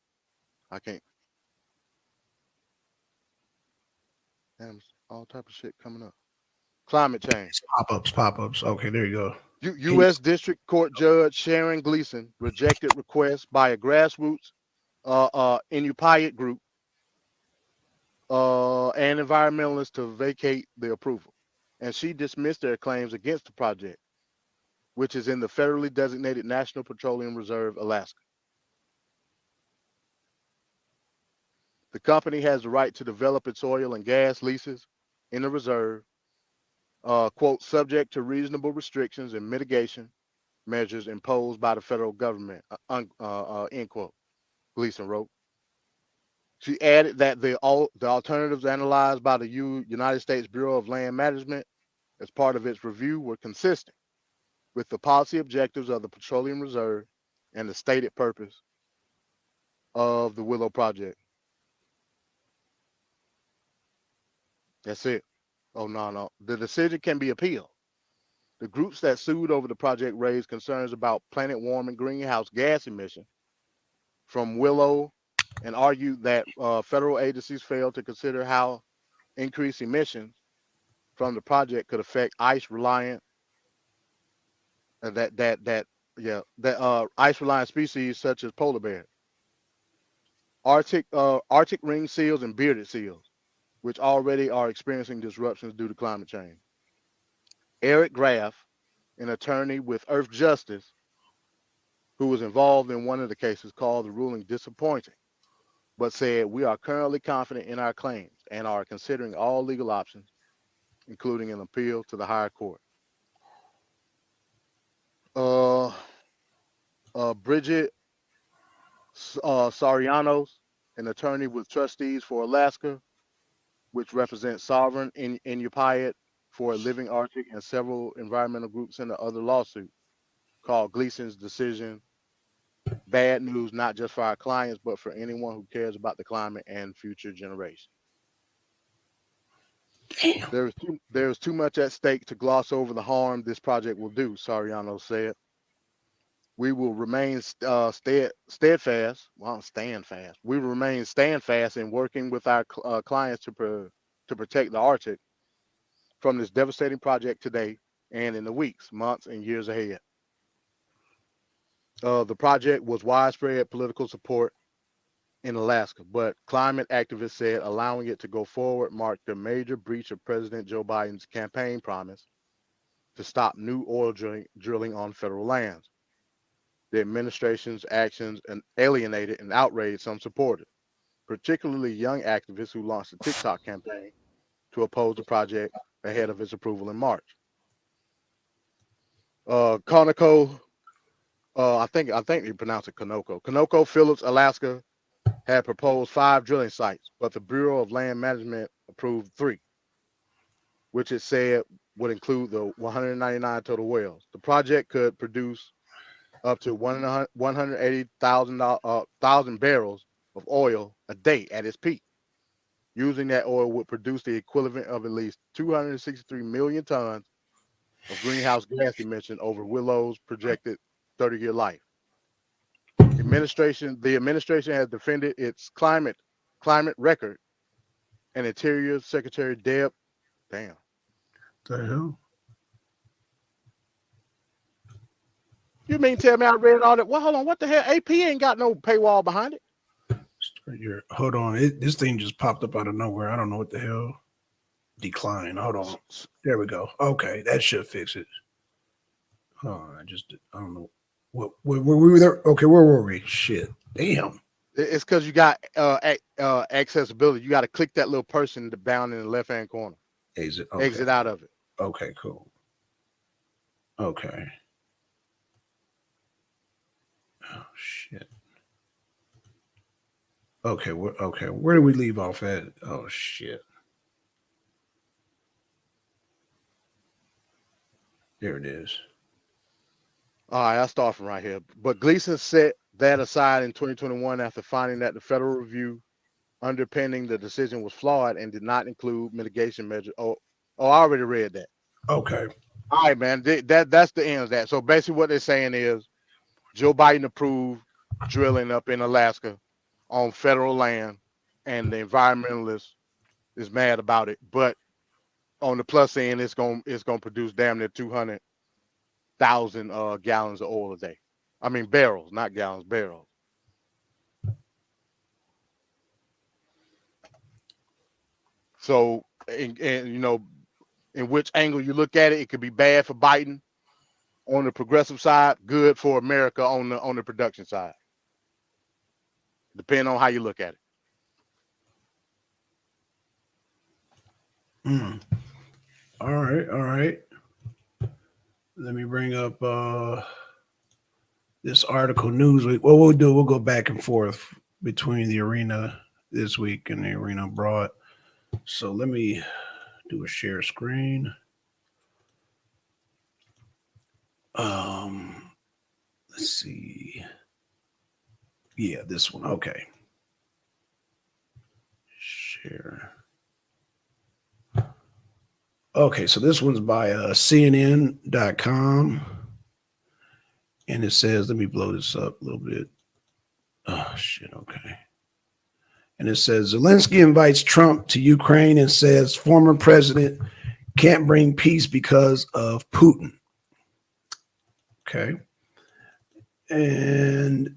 Damn, all type of shit coming up. Climate change. Pop-ups. Okay, there you go. U.S. District Court Judge Sharon Gleason rejected requests by a grassroots Inupiat group and environmentalists to vacate the approval. And she dismissed their claims against the project, which is in the federally designated National Petroleum Reserve, Alaska. The company has the right to develop its oil and gas leases in the reserve, quote, subject to reasonable restrictions and mitigation measures imposed by the federal government, end quote, Gleason wrote. She added that the alternatives analyzed by the United States Bureau of Land Management as part of its review were consistent with the policy objectives of the Petroleum Reserve and the stated purpose of the Willow Project. That's it. Oh, no. The decision can be appealed. The groups that sued over the project raised concerns about planet warming greenhouse gas emission from Willow and argued that federal agencies failed to consider how increased emissions from the project could affect ice-reliant ice-reliant species such as polar bears, Arctic ring seals, and bearded seals, which already are experiencing disruptions due to climate change. Eric Graff, an attorney with Earth Justice, who was involved in one of the cases, called the ruling disappointing, but said, "We are currently confident in our claims and are considering all legal options, including an appeal to the higher court." Bridget Sarianos, an attorney with Trustees for Alaska, which represents sovereign Inupiat for a living Arctic and several environmental groups in the other lawsuit, called Gleason's decision bad news, not just for our clients, but for anyone who cares about the climate and future generations. There's too much at stake to gloss over the harm this project will do, Sariano said. We will remain steadfast. Well, stand fast. We will remain standfast in working with our clients to protect the Arctic from this devastating project today and in the weeks, months, and years ahead. The project was widespread political support in Alaska, but climate activists said allowing it to go forward marked a major breach of President Joe Biden's campaign promise to stop new oil drilling on federal lands. The administration's actions alienated and outraged some supporters, particularly young activists who launched a TikTok campaign to oppose the project ahead of its approval in March. Conoco, I think you pronounce it Conoco. Conoco Phillips, Alaska, had proposed 5 drilling sites, but the Bureau of Land Management approved 3, which it said would include the 199 total wells. The project could produce up to 180,000 barrels of oil a day at its peak. Using that oil would produce the equivalent of at least 263 million tons of greenhouse gas emission over Willow's projected 30-year life. The administration has defended its climate record, and Interior Secretary Deb, The hell? You mean tell me I read all that? Well, hold on. What the hell? AP ain't got no paywall behind it. Hold on. This thing just popped up out of nowhere. I don't know what the hell. Decline. Hold on. There we go. Okay, that should fix it. Oh, I don't know. What we were there? Okay, where were we? Shit. Damn. It's because you got accessibility. You got to click that little person down in the left-hand corner. Exit. Okay. Exit out of it. Okay, cool. Okay. Oh shit. Okay, where did we leave off at? Oh shit. There it is. All right, I'll start from right here. But Gleason set that aside in 2021 after finding that the federal review underpinning the decision was flawed and did not include mitigation measures. Oh, I already read that. Okay. All right, man. That's the end of that. So basically what they're saying is Joe Biden approved drilling up in Alaska on federal land, and the environmentalist is mad about it. But on the plus end, it's gonna produce damn near 200,000 gallons of oil a day. I mean barrels, not gallons, barrels. So, and you know, in which angle you look at it, it could be bad for Biden on the progressive side, good for America on the production side. Depending on how you look at it. All right. Let me bring up this article Newsweek. What we'll do, we'll go back and forth between the arena this week and the arena abroad. So let me do a share screen. Let's see. Yeah, this one. Okay. Share. Okay, so this one's by CNN.com. And it says, let me blow this up a little bit. Oh, shit. Okay. And it says, Zelensky invites Trump to Ukraine and says former president can't bring peace because of Putin. Okay. And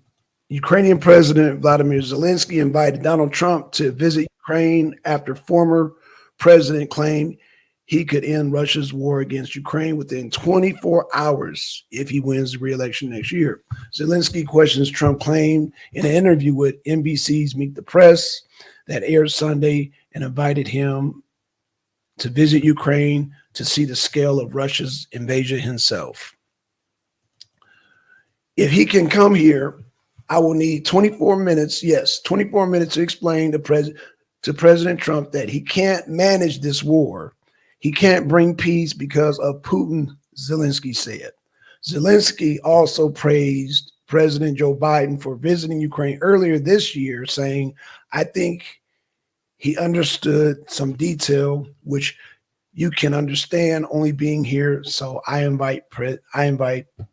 Ukrainian President Vladimir Zelensky invited Donald Trump to visit Ukraine after former president claimed he could end Russia's war against Ukraine within 24 hours if he wins the re-election next year. Zelensky questions Trump claim in an interview with NBC's Meet the Press that aired Sunday and invited him to visit Ukraine to see the scale of Russia's invasion himself. If he can come here, I will need 24 minutes. Yes, 24 minutes to explain to President Trump that he can't manage this war. He can't bring peace because of Putin, Zelensky said. Zelensky also praised President Joe Biden for visiting Ukraine earlier this year, saying, I think he understood some detail, which you can understand only being here. So I invite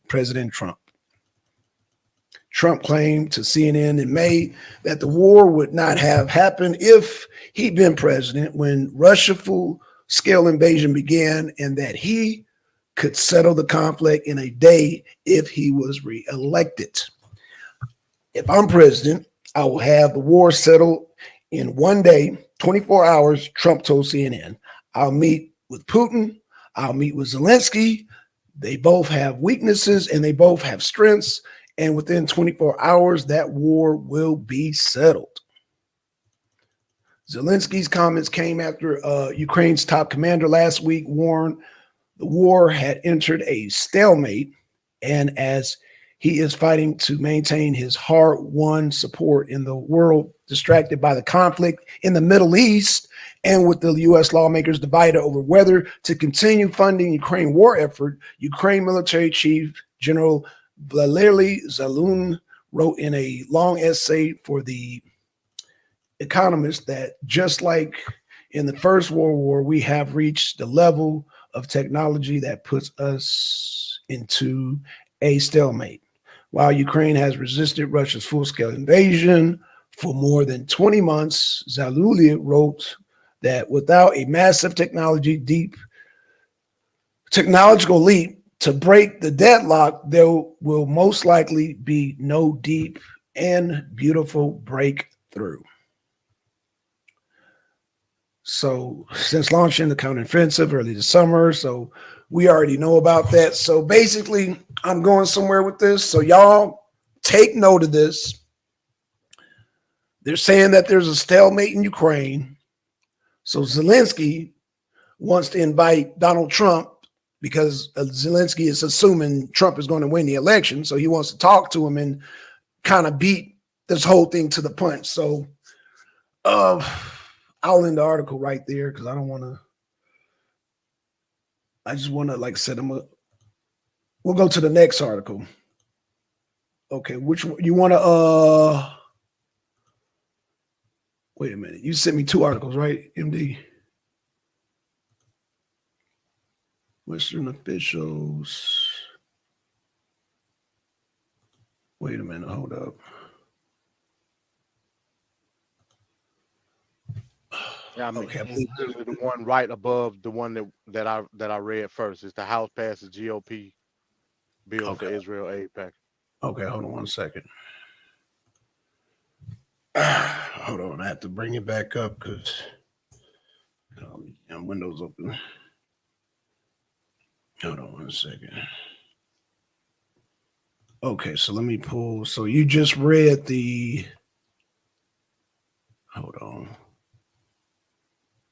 President Trump. Trump claimed to CNN in May that the war would not have happened if he'd been president when Russia full-scale invasion began, and that he could settle the conflict in a day if he was reelected. If I'm president, I will have the war settled in one day, 24 hours, Trump told CNN. I'll meet with Putin. I'll meet with Zelensky. They both have weaknesses and they both have strengths. And within 24 hours, that war will be settled. Zelensky's comments came after Ukraine's top commander last week warned the war had entered a stalemate. And as he is fighting to maintain his hard-won support in the world distracted by the conflict in the Middle East, and with the U.S. lawmakers divided over whether to continue funding Ukraine war effort, Ukraine military chief General Valery Zaluzhny wrote in a long essay for The Economist that just like in the First World War, we have reached the level of technology that puts us into a stalemate. While Ukraine has resisted Russia's full-scale invasion for more than 20 months, Zaluzhny wrote that without a massive technological leap to break the deadlock, there will most likely be no deep and beautiful breakthrough. So since launching the counteroffensive early this summer, so we already know about that. So basically, I'm going somewhere with this. So y'all take note of this. They're saying that there's a stalemate in Ukraine. So Zelensky wants to invite Donald Trump because Zelensky is assuming Trump is going to win the election. So he wants to talk to him and kind of beat this whole thing to the punch. So I'll end the article right there because I don't want to. I just want to, like I said, we'll go to the next article. Okay, which one you want to? Wait a minute. You sent me two articles, right, MD? Western officials. Wait a minute. Hold up. Yeah, I mean, Okay, I it's believe- literally the one right above the one that I read first. It's the House passes GOP bill for Okay. Israel aid package. Okay, hold on one second. Hold on, I have to bring it back up because Windows open. Hold on one second. Okay, so let me pull. So you just read the. Hold on.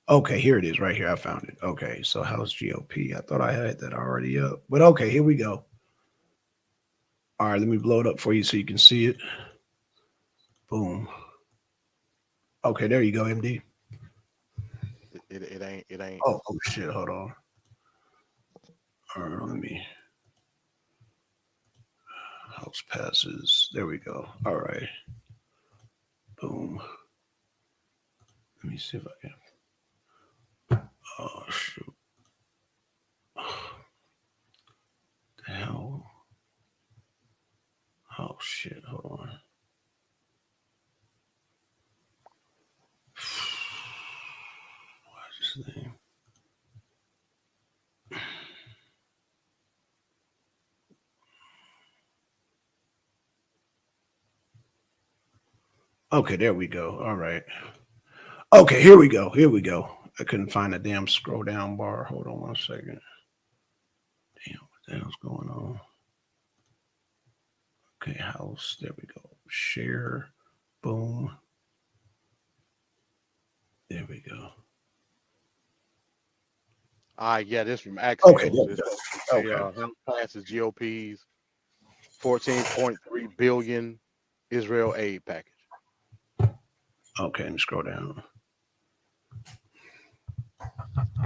Okay, here it is, right here. I found it. Okay, so House GOP. I thought I had that already up, but okay, here we go. All right, let me blow it up for you so you can see it. Boom. Okay, there you go, MD. It ain't. Oh shit, hold on. All right, let me. House passes. There we go. All right. Boom. Let me see if I can. Oh shoot. The hell. Oh shit. Hold on. What's his name? Okay, there we go. All right. Okay, here we go. Here we go. I couldn't find a damn scroll down bar. Hold on one second. Damn, what the hell's going on? Okay, house. There we go. Share. Boom. There we go. Yeah, this from Axios. Okay, there we This- go. the, Okay. House passes GOP's $14.3 billion Israel aid package. Okay, let me scroll down.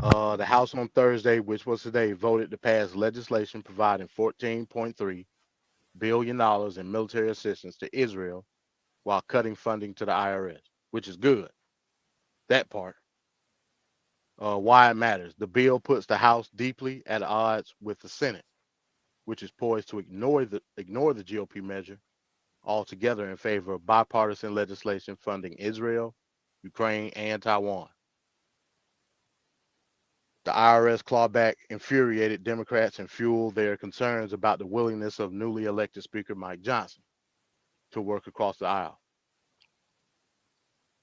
The House on Thursday, which was today, voted to pass legislation providing $14.3 billion in military assistance to Israel while cutting funding to the IRS, which is good. That part. Why it matters. The bill puts the House deeply at odds with the Senate, which is poised to ignore the GOP measure altogether in favor of bipartisan legislation funding Israel, Ukraine, and Taiwan. The IRS clawback infuriated Democrats and fueled their concerns about the willingness of newly elected Speaker Mike Johnson to work across the aisle.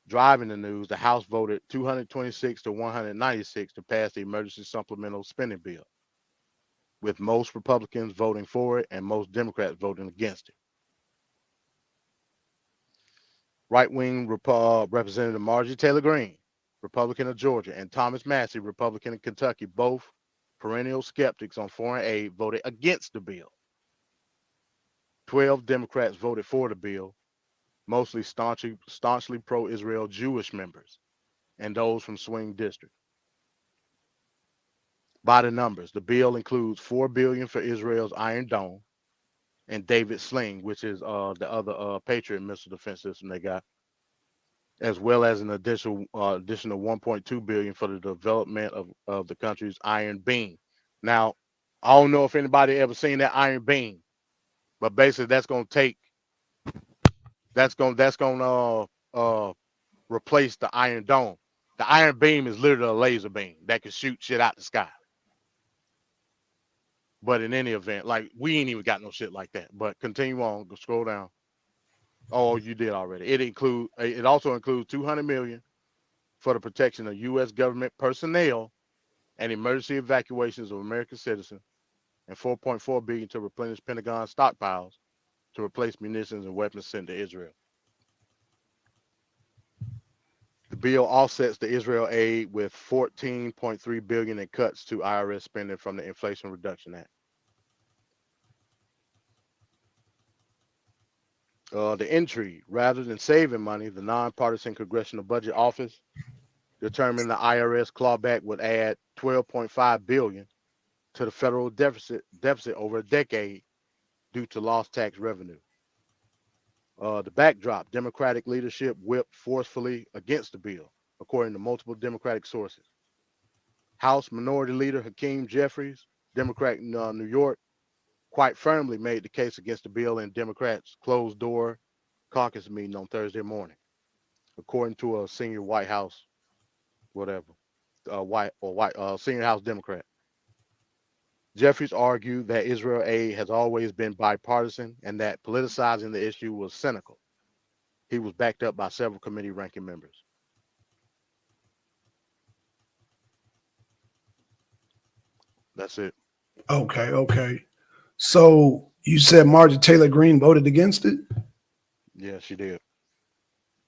driving the news, the House voted 226 to 196 to pass the emergency supplemental spending bill, with most Republicans voting for it and most Democrats voting against it. Right-wing Representative Marjorie Taylor Greene, Republican of Georgia, and Thomas Massie, Republican of Kentucky, both perennial skeptics on foreign aid, voted against the bill. 12 Democrats voted for the bill, mostly staunchly pro-Israel Jewish members and those from swing districts. By the numbers, the bill includes $4 billion for Israel's Iron Dome and David Sling, which is the other Patriot missile defense system they got, as well as an additional $1.2 billion for the development of the country's Iron Beam. Now, I don't know if anybody ever seen that Iron Beam, but basically that's going to replace the Iron Dome. The Iron Beam is literally a laser beam that can shoot shit out the sky. But in any event, like, we ain't even got no shit like that. But continue on, go scroll down. Oh, you did already. It also includes $200 million for the protection of U.S. government personnel and emergency evacuations of American citizens, and $4.4 billion to replenish Pentagon stockpiles to replace munitions and weapons sent to Israel. The bill offsets the Israel aid with $14.3 billion in cuts to IRS spending from the Inflation Reduction Act. The intrigue, rather than saving money, the nonpartisan Congressional Budget Office determined the IRS clawback would add $12.5 billion to the federal deficit over a decade due to lost tax revenue. The backdrop, Democratic leadership whipped forcefully against the bill, according to multiple Democratic sources. House Minority Leader Hakeem Jeffries, Democrat in New York, quite firmly made the case against the bill in Democrats' closed-door caucus meeting on Thursday morning, according to a senior White House, senior House Democrat. Jeffries argued that Israel aid has always been bipartisan and that politicizing the issue was cynical. He was backed up by several committee ranking members. That's it. Okay. So you said Marjorie Taylor Greene voted against it? Yeah, she did.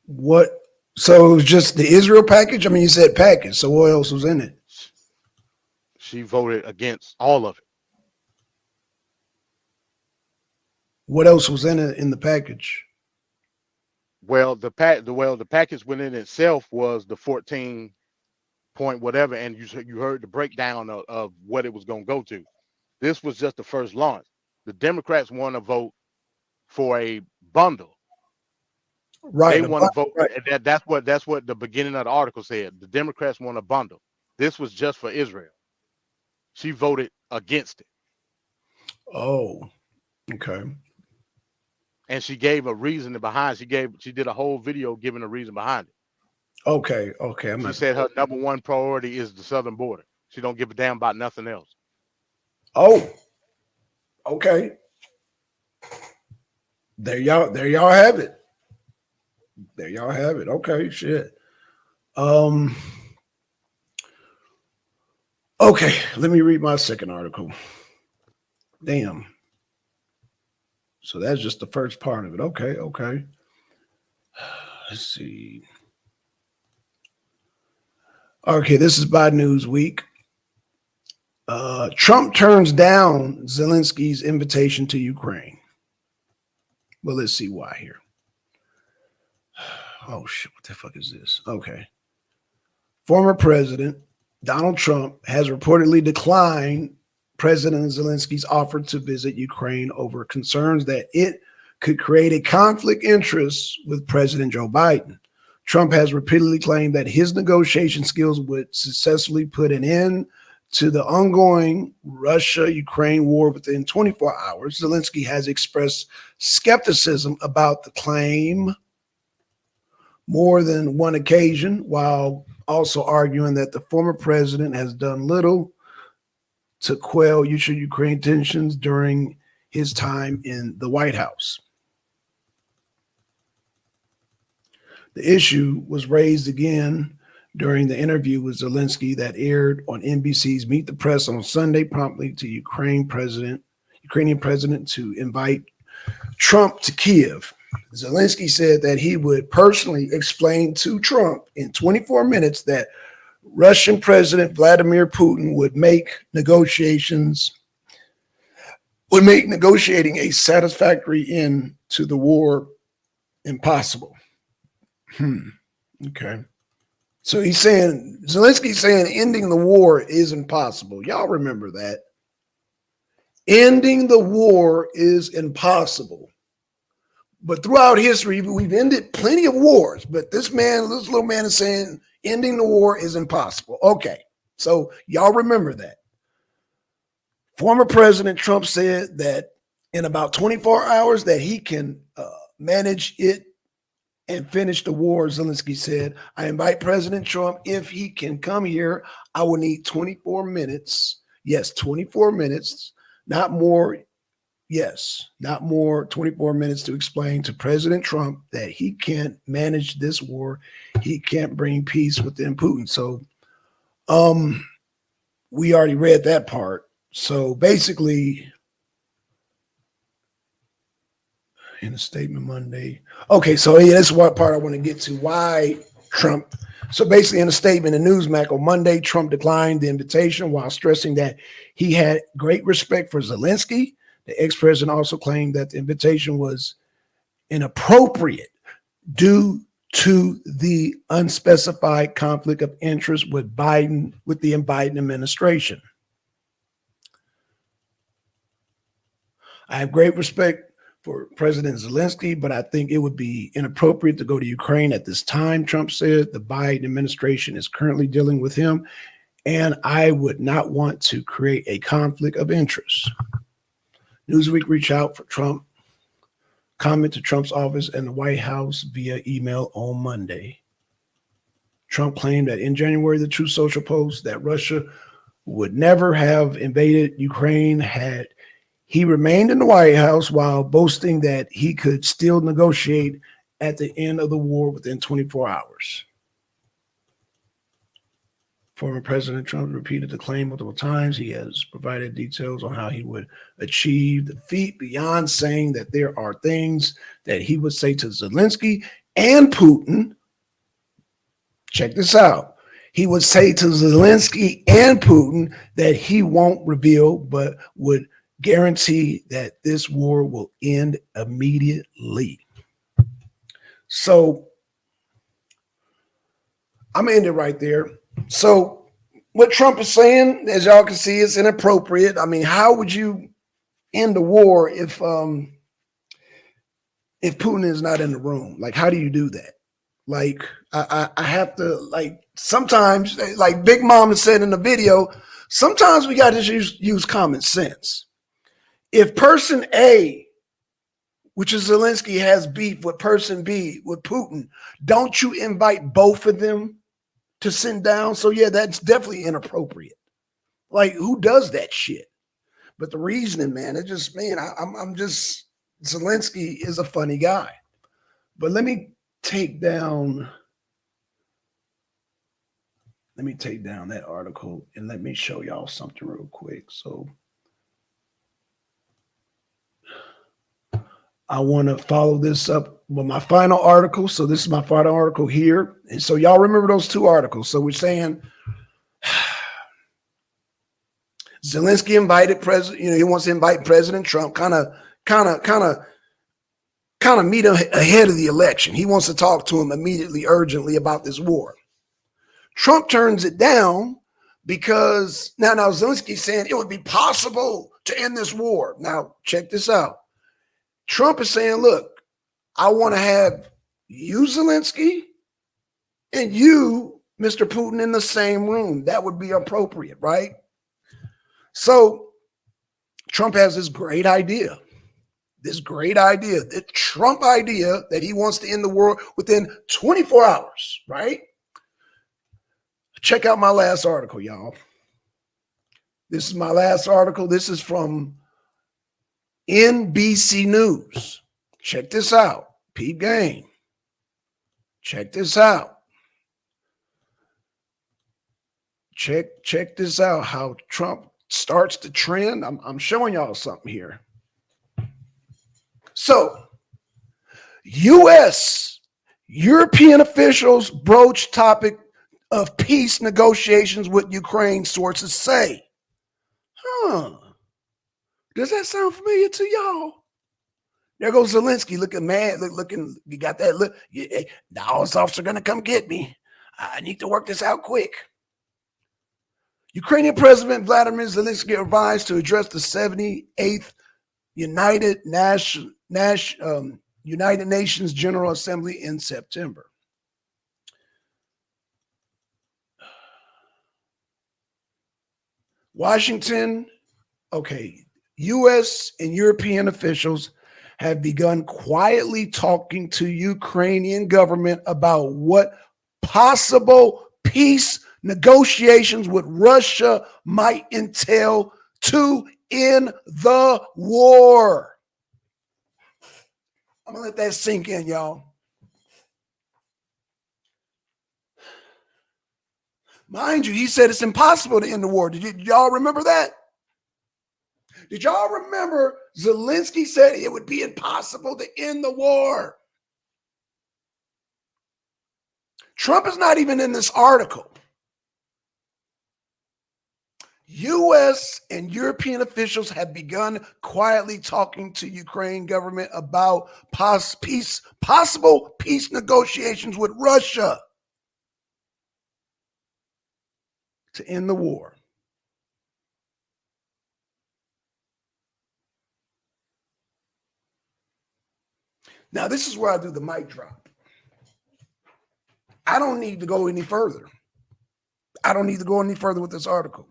What? So it was just the Israel package? I mean, you said package, so what else was in it? She voted against all of it. What else was in it in the package? Well, the package within itself was the 14 point whatever, and you heard the breakdown of what it was going to go to. This was just the first launch. The Democrats want to vote for a bundle. Right. They want to vote. Right. That's what the beginning of the article said. The Democrats want a bundle. This was just for Israel. She voted against it. Oh, okay. And she gave a reason behind. She did a whole video giving a reason behind it. Okay. She said her number one priority is the southern border. She don't give a damn about nothing else. Oh, okay. There y'all have it. There y'all have it. Okay, shit. Okay, let me read my second article. Damn. So that's just the first part of it. Okay. Let's see. Okay, this is by Newsweek. Trump turns down Zelensky's invitation to Ukraine. Well, let's see why here. Oh, shit. What the fuck is this? Okay. Former President Donald Trump has reportedly declined President Zelensky's offer to visit Ukraine over concerns that it could create a conflict interest with President Joe Biden. Trump has repeatedly claimed that his negotiation skills would successfully put an end to the ongoing Russia-Ukraine war within 24 hours. Zelensky has expressed skepticism about the claim more than one occasion, while also arguing that the former president has done little to quell Ukraine tensions during his time in the White House. The issue was raised again during the interview with Zelensky that aired on NBC's Meet the Press on Sunday, promptly to Ukrainian president to invite Trump to Kiev. Zelensky said that he would personally explain to Trump in 24 minutes that Russian President Vladimir Putin would make negotiating a satisfactory end to the war impossible. Okay. So Zelensky's saying ending the war is impossible. Y'all remember that. Ending the war is impossible. But throughout history, we've ended plenty of wars. But this little man is saying ending the war is impossible. Okay. So y'all remember that. Former President Trump said that in about 24 hours that he can manage it and finish the war. Zelensky said, I invite President Trump. If he can come here, I will need 24 minutes. Yes, 24 minutes, not more. Yes, not more, 24 minutes to explain to President Trump that he can't manage this war. He can't bring peace within Putin. So we already read that part. So basically, in a statement Monday. Okay, so yeah, that's what part I want to get to. Why Trump? So basically, in a statement in Newsmax on Monday, Trump declined the invitation while stressing that he had great respect for Zelensky. The ex-president also claimed that the invitation was inappropriate due to the unspecified conflict of interest with the Biden administration. I have great respect for President Zelensky, but I think it would be inappropriate to go to Ukraine at this time, Trump said. The Biden administration is currently dealing with him, and I would not want to create a conflict of interest. Newsweek reached out for Trump, comment to Trump's office and the White House via email on Monday. Trump claimed that in January, the Truth Social post that Russia would never have invaded Ukraine had he remained in the White House while boasting that he could still negotiate at the end of the war within 24 hours. Former President Trump repeated the claim multiple times. He has provided details on how he would achieve the feat beyond saying that there are things that he would say to Zelensky and Putin. Check this out. He would say to Zelensky and Putin that he won't reveal, but would guarantee that this war will end immediately. So I'm going to end it right there. So what Trump is saying, as y'all can see, is inappropriate. I mean, how would you end the war if Putin is not in the room? Like, how do you do that? Like, I have to, like, sometimes, like Big Mama said in the video, sometimes we got to use common sense. If person A, which is Zelensky, has beef with person B, with Putin, don't you invite both of them to sit down? So yeah, that's definitely inappropriate. Like, who does that shit? But the reasoning, man, it just, man, I'm just, Zelensky is a funny guy. But let me take down that article and let me show y'all something real quick. So I want to follow this up with my final article. So this is my final article here. And so y'all remember those two articles. So we're saying Zelensky invited he wants to invite President Trump, kind of meet him ahead of the election. He wants to talk to him immediately, urgently about this war. Trump turns it down because now Zelensky's saying it would be possible to end this war. Now, check this out. Trump is saying, look, I want to have you, Zelensky, and you, Mr. Putin, in the same room. That would be appropriate, right? So Trump has this great idea, the Trump idea that he wants to end the war within 24 hours, right? Check out my last article, y'all. This is my last article. This is from NBC News. Check this out. Peep game. Check this out. Check this out. How Trump starts the trend. I'm showing y'all something here. So, U.S. European officials broach topic of peace negotiations with Ukraine, sources say. Does that sound familiar to y'all? There goes Zelensky looking mad, looking, you got that look. The ICE officer gonna come get me. I need to work this out quick. Ukrainian President Vladimir Zelensky advised to address the 78th United Nations General Assembly in September. Washington, okay, U.S. and European officials have begun quietly talking to Ukrainian government about what possible peace negotiations with Russia might entail to end the war. I'm gonna let that sink in, y'all. Mind you, he said it's impossible to end the war. Did y'all remember that? Did y'all remember Zelensky said it would be impossible to end the war? Trump is not even in this article. U.S. and European officials have begun quietly talking to Ukraine government about possible peace negotiations with Russia to end the war. Now, this is where I do the mic drop. I don't need to go any further. I don't need to go any further with this article.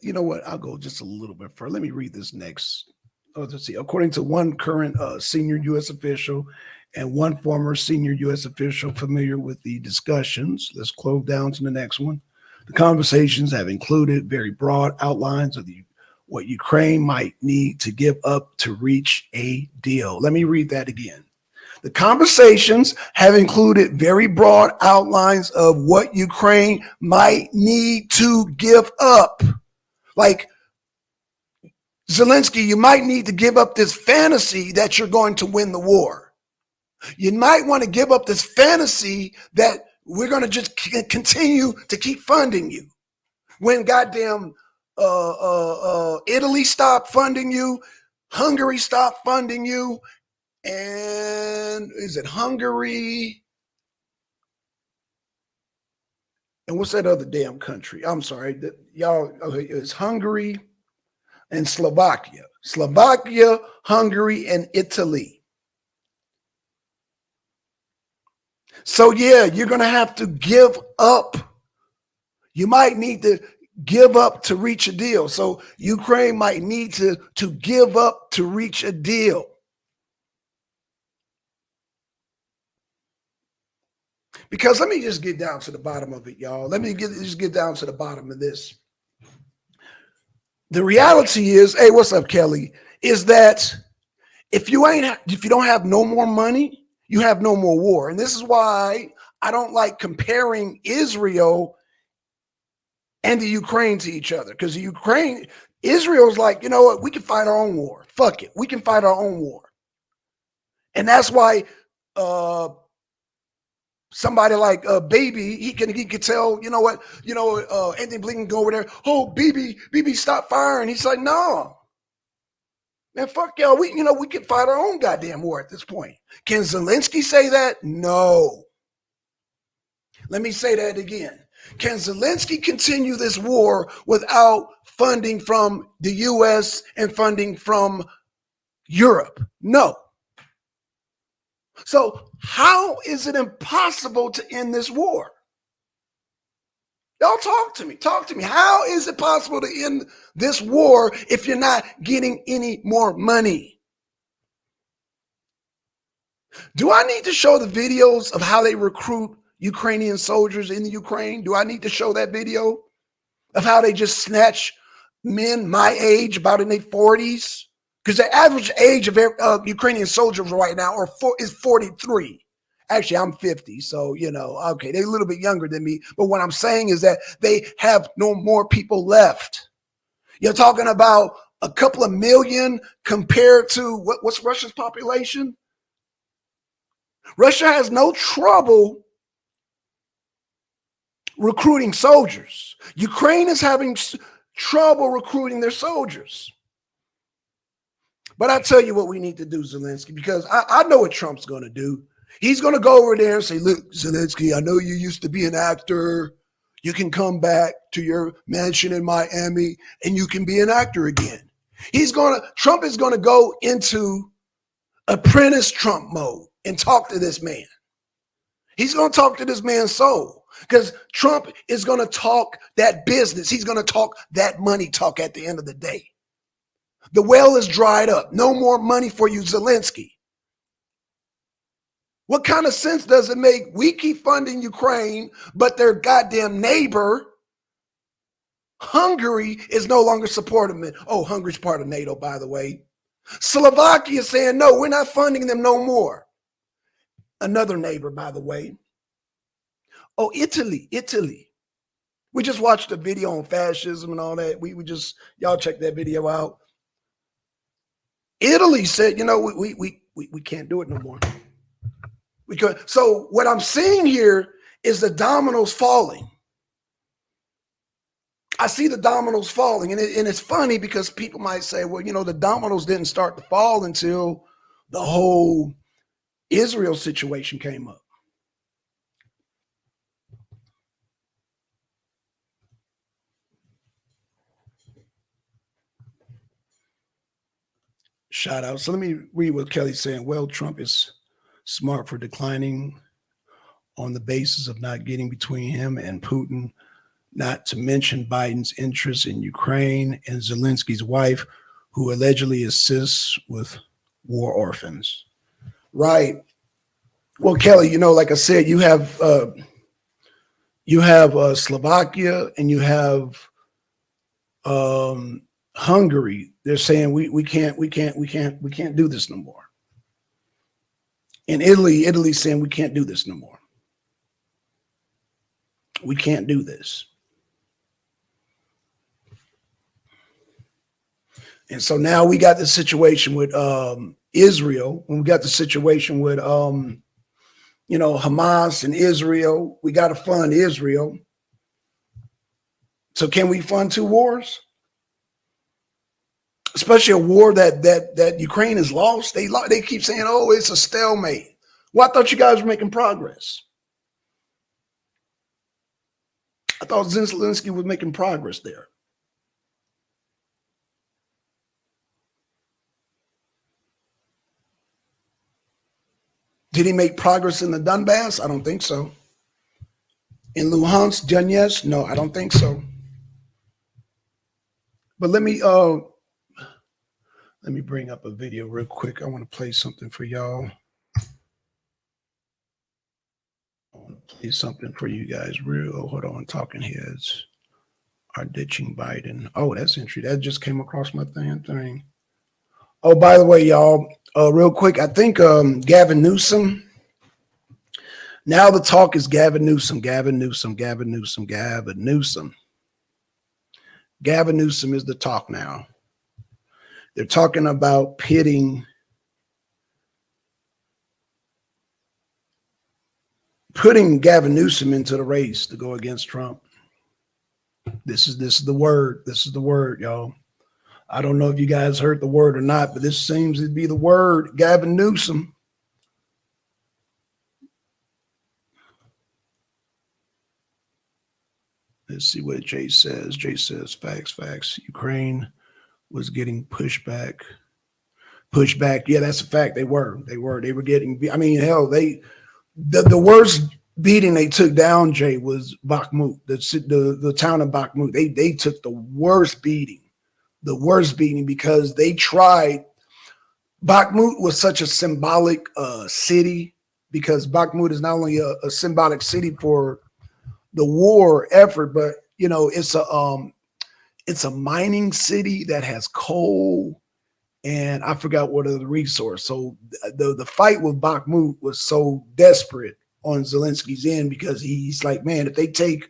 You know what? I'll go just a little bit further. Let me read this next. Let's see. According to one current senior U.S. official and one former senior U.S. official familiar with the discussions, let's close down to the next one. The conversations have included very broad outlines of what Ukraine might need to give up to reach a deal. Let me read that again. The conversations have included very broad outlines of what Ukraine might need to give up. Like, Zelensky, you might need to give up this fantasy that you're going to win the war. You might want to give up this fantasy that we're going to just continue to keep funding you. When goddamn Italy stopped funding you, Hungary stopped funding you, and is it Hungary? And what's that other damn country? I'm sorry, y'all. Okay, it's Hungary and Slovakia. Slovakia, Hungary, and Italy. So yeah, you're gonna have to give up. You might need to give up to reach a deal. So Ukraine might need to give up to reach a deal. Because let me just get down to the bottom of it, y'all. Let me just get down to the bottom of this. The reality is, hey, what's up, Kelly? Is that if you don't have no more money, you have no more war. And this is why I don't like comparing Israel and the Ukraine to each other. Because Israel's like, you know what? We can fight our own war. Fuck it. We can fight our own war. And that's why somebody like Baby, he could tell, you know what, Anthony Blinken go over there, oh, BB, stop firing. He's like, no, man, fuck y'all. We can fight our own goddamn war at this point. Can Zelensky say that? No. Let me say that again. Can Zelensky continue this war without funding from the U.S. and funding from Europe? No. So how is it impossible to end this war? Y'all talk to me. How is it possible to end this war if you're not getting any more money? Do I need to show the videos of how they recruit Ukrainian soldiers in the Ukraine? Do I need to show that video of how they just snatch men my age, about in their 40s, because the average age of Ukrainian soldiers right now is 43. Actually, I'm 50, so, you know, okay, they're a little bit younger than me. But what I'm saying is that they have no more people left. You're talking about a couple of million compared to what's Russia's population? Russia has no trouble recruiting soldiers. Ukraine is having trouble recruiting their soldiers. But I tell you what we need to do, Zelensky, because I know what Trump's going to do. He's going to go over there and say, look, Zelensky, I know you used to be an actor. You can come back to your mansion in Miami and you can be an actor again. Trump is going to go into apprentice Trump mode and talk to this man. He's going to talk to this man's soul because Trump is going to talk that business. He's going to talk that money talk at the end of the day. The well is dried up. No more money for you, Zelensky. What kind of sense does it make? We keep funding Ukraine, but their goddamn neighbor, Hungary, is no longer supporting it. Oh, Hungary's part of NATO, by the way. Slovakia is saying, no, we're not funding them no more. Another neighbor, by the way. Oh, Italy. We just watched a video on fascism and all that. Y'all check that video out. Italy said, you know, we can't do it no more. So what I'm seeing here is the dominoes falling. I see the dominoes falling, and it's funny because people might say, well, you know, the dominoes didn't start to fall until the whole Israel situation came up. Shout out. So let me read what Kelly's saying. Well, Trump is smart for declining on the basis of not getting between him and Putin, not to mention Biden's interest in Ukraine and Zelensky's wife, who allegedly assists with war orphans. Right. Well, Kelly, you know, like I said, you have Slovakia and you have Hungary. They're saying we can't do this no more. In Italy's saying we can't do this no more. We can't do this. And so now we got the situation with Israel, and we got the situation with Hamas and Israel. We got to fund Israel. So can we fund two wars? Especially a war that Ukraine has lost. They keep saying, oh, it's a stalemate. Well, I thought you guys were making progress. I thought Zelensky was making progress there. Did he make progress in the Donbass? I don't think so. In Luhansk, Donetsk? No, I don't think so. But let me bring up a video real quick. I want to play something for y'all. I want to play something for you guys. Hold on. Talking heads are ditching Biden. Oh, that's interesting. That just came across my thing. Oh, by the way, y'all, real quick, I think Gavin Newsom. Now the talk is Gavin Newsom. Gavin Newsom is the talk now. They're talking about putting Gavin Newsom into the race to go against Trump. This is the word. This is the word, y'all. I don't know if you guys heard the word or not, but this seems to be the word. Gavin Newsom. Let's see what Jay says. Jay says, facts. Ukraine was getting pushback. Yeah, that's a fact. They were getting, I mean, hell, the worst beating they took down, Jay, was Bakhmut, the town of Bakhmut. They took the worst beating because they tried. Bakhmut was such a symbolic city because Bakhmut is not only a symbolic city for the war effort, but it's a mining city that has coal and I forgot what other resource. So the fight with Bakhmut was so desperate on Zelensky's end because he's like, man, if they take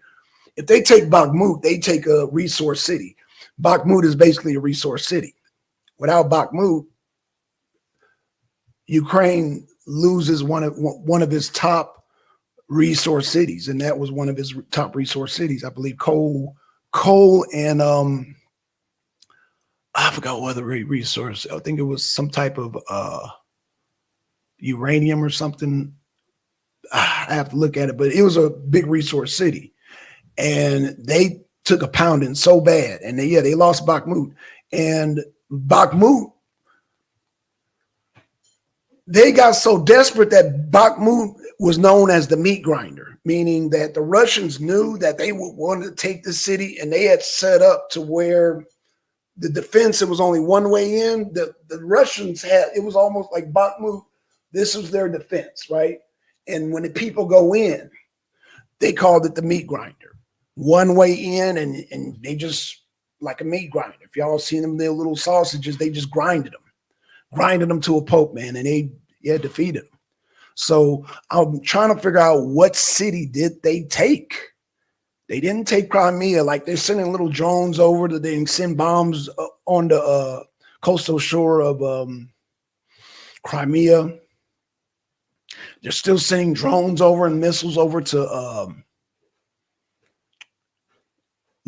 Bakhmut, they take a resource city. Bakhmut is basically a resource city. Without Bakhmut, Ukraine loses one of his top resource cities, and that was one of his top resource cities, I believe. Coal, and I forgot what other resource. I think it was some type of uranium or something. I have to look at it, but it was a big resource city, and they took a pounding so bad, and they lost Bakhmut, and Bakhmut. They got so desperate that Bakhmut was known as the meat grinder, meaning that the Russians knew that they would want to take the city, and they had set up to where the defense, it was only one way in. The Russians had, it was almost like Bakhmut, this was their defense, right? And when the people go in, they called it the meat grinder. One way in, and they just, like a meat grinder. If y'all seen them, their little sausages, they just grinded them to a pulp, man, and they defeated them. So I'm trying to figure out what city did they take. They didn't take Crimea. Like, they're sending little drones over that they send bombs on the coastal shore of Crimea. They're still sending drones over and missiles over to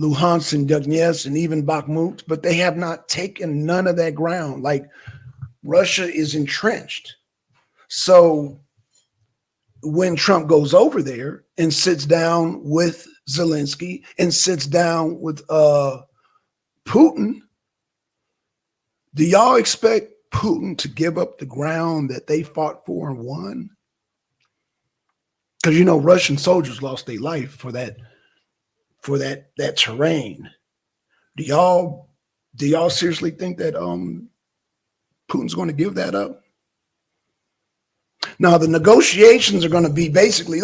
Luhansk and Donetsk and even Bakhmut, but they have not taken none of that ground. Like, Russia is entrenched. So when Trump goes over there and sits down with Zelensky and sits down with Putin, do y'all expect Putin to give up the ground that they fought for and won? Because, you know, Russian soldiers lost their life for that terrain. Do y'all seriously think that Putin's going to give that up? Now, the negotiations are going to be basically,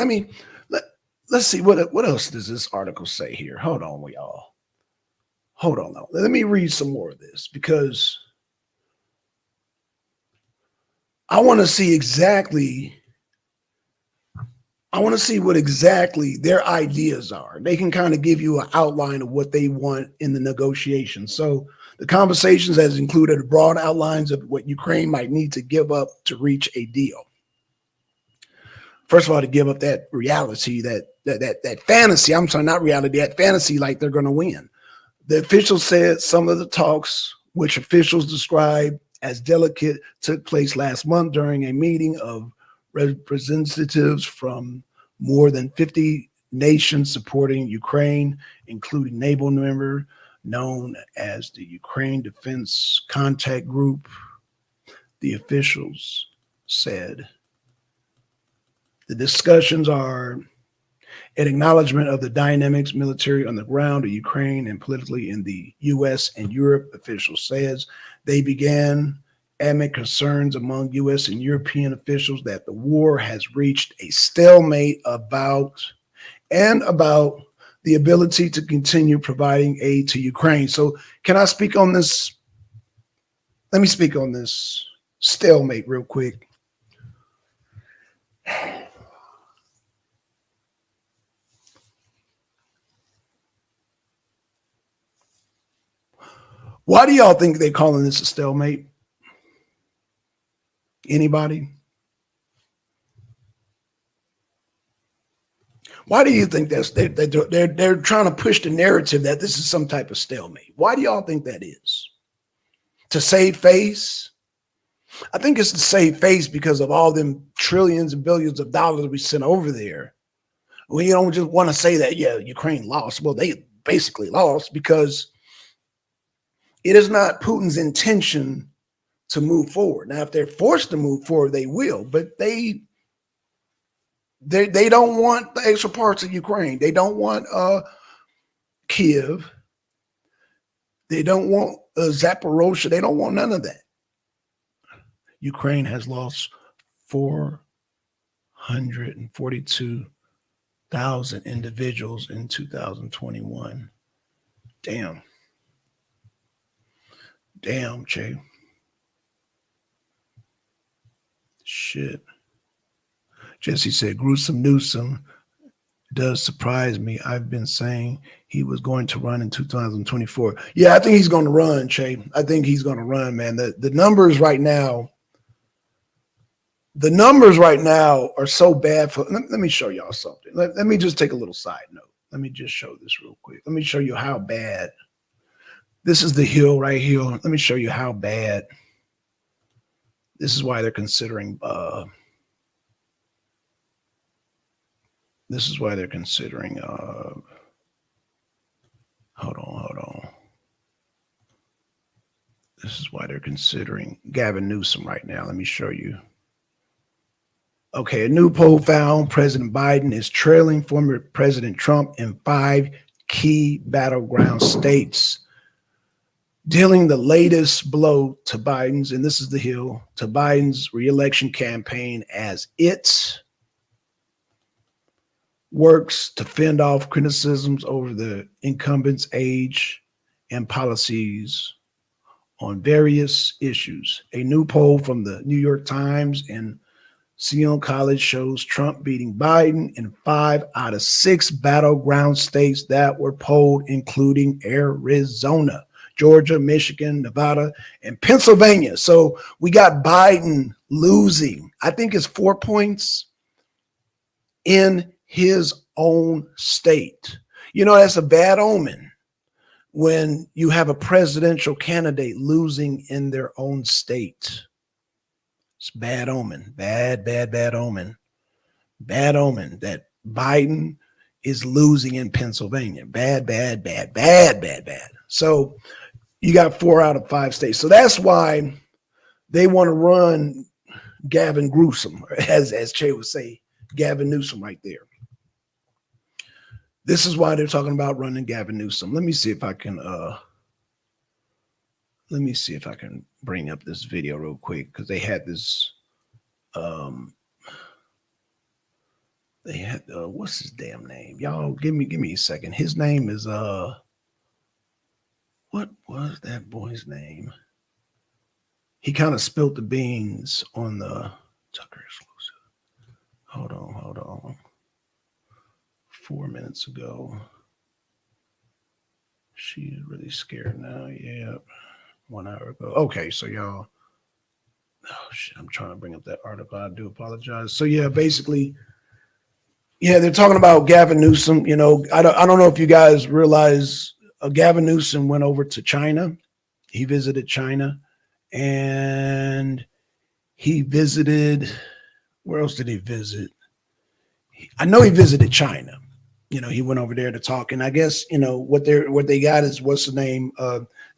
let's see, what else does this article say here? Hold on, y'all. Hold on now. Let me read some more of this, because I want to see what exactly their ideas are. They can kind of give you an outline of what they want in the negotiations. So the conversations has included broad outlines of what Ukraine might need to give up to reach a deal. First of all, to give up that reality, that fantasy, I'm sorry, not reality, that fantasy like they're going to win. The officials said some of the talks, which officials described as delicate, took place last month during a meeting of representatives from more than 50 nations supporting Ukraine, including NATO member known as the Ukraine Defense Contact Group. The officials said the discussions are an acknowledgement of the dynamics military on the ground of Ukraine and politically in the U.S. and Europe, officials says. They began amid concerns among U.S. and European officials that the war has reached a stalemate about the ability to continue providing aid to Ukraine. So can I speak on this? Let me speak on this stalemate real quick. Why do y'all think they're calling this a stalemate? Anybody? Why do you think they're trying to push the narrative that this is some type of stalemate? Why do y'all think that is? To save face? I think it's to save face because of all them trillions and billions of dollars we sent over there. We don't just want to say that, yeah, Ukraine lost. Well, they basically lost because it is not Putin's intention to move forward. Now, if they're forced to move forward, they will, but they don't want the extra parts of Ukraine. They don't want Kiev. They don't want Zaporozhye. They don't want none of that. Ukraine has lost 442,000 individuals in 2021. Damn, Che. Shit. Jesse said, gruesome Newsom does surprise me. I've been saying he was going to run in 2024. Yeah, I think he's going to run, Che. I think he's going to run, man. The numbers right now, are so bad for. Let me show y'all something. Let me just take a little side note. Let me just show this real quick. Let me show you how bad. This is the Hill right here. Let me show you how bad. This is why they're considering. This is why they're considering. Hold on. This is why they're considering Gavin Newsom right now. Let me show you. Okay, a new poll found President Biden is trailing former President Trump in 5 key battleground states, dealing the latest blow to Biden's, and this is the Hill, to Biden's reelection campaign as it works to fend off criticisms over the incumbent's age and policies on various issues. A new poll from the New York Times and Seton College shows Trump beating Biden in 5 out of 6 battleground states that were polled, including Arizona, Georgia, Michigan, Nevada, and Pennsylvania. So we got Biden losing, I think it's 4 points in his own state. You know, that's a bad omen when you have a presidential candidate losing in their own state. It's bad omen, bad omen, bad omen that Biden is losing in Pennsylvania. Bad. So you got 4 out of 5 states. So that's why they want to run Gavin Newsom, as Che would say, Gavin Newsom right there. This is why they're talking about running Gavin Newsom. Let me see if I can bring up this video real quick, because they had this what's his damn name? Y'all give me a second. His name is what was that boy's name? He kind of spilled the beans on the Tucker exclusive. Hold on. 4 minutes ago. She's really scared now. Yeah. 1 hour ago. Okay, so y'all. Oh shit, I'm trying to bring up that article. I do apologize. So yeah, basically, yeah, they're talking about Gavin Newsom. You know, I don't know if you guys realize Gavin Newsom went over to China. He visited China, and he visited. Where else did he visit? I know he visited China. You know, he went over there to talk, and I guess, you know, what they got is, what's the name?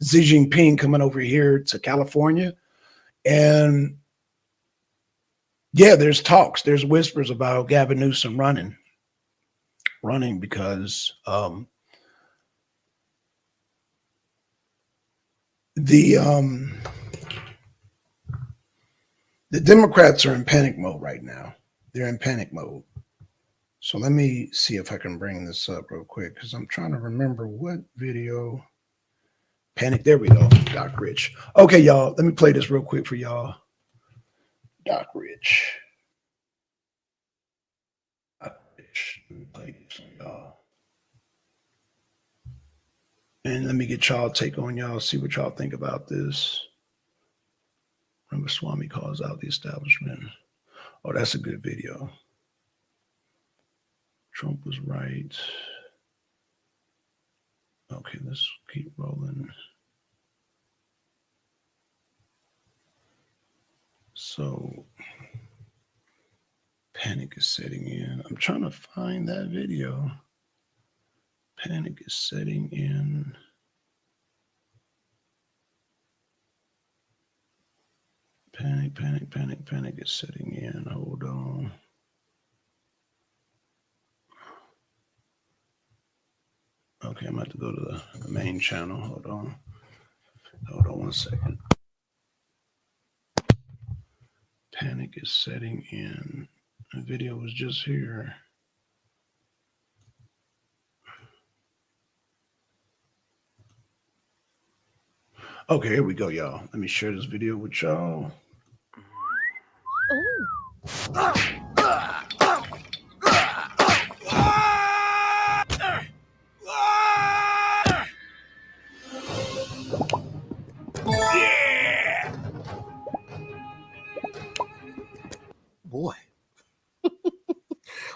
Xi Jinping coming over here to California. And yeah, there's talks, there's whispers about Gavin Newsom running because the Democrats are in panic mode right now. They're in panic mode. So let me see if I can bring this up real quick, because I'm trying to remember what video. Panic. There we go. Doc Rich. Okay, y'all. Let me play this real quick for y'all. Doc Rich. Doc Rich. Let me play this for y'all. And let me get y'all take on y'all. See what y'all think about this. Remember, Swami calls out the establishment. Oh, that's a good video. Trump was right. Okay, let's keep rolling. So, panic is setting in. I'm trying to find that video. Panic is setting in. Panic is setting in. Hold on. Okay, I'm about to go to the main channel. Hold on 1 second. Panic is setting in. The video was just here. Okay, here we go, y'all. Let me share this video with y'all. Oh. Boy.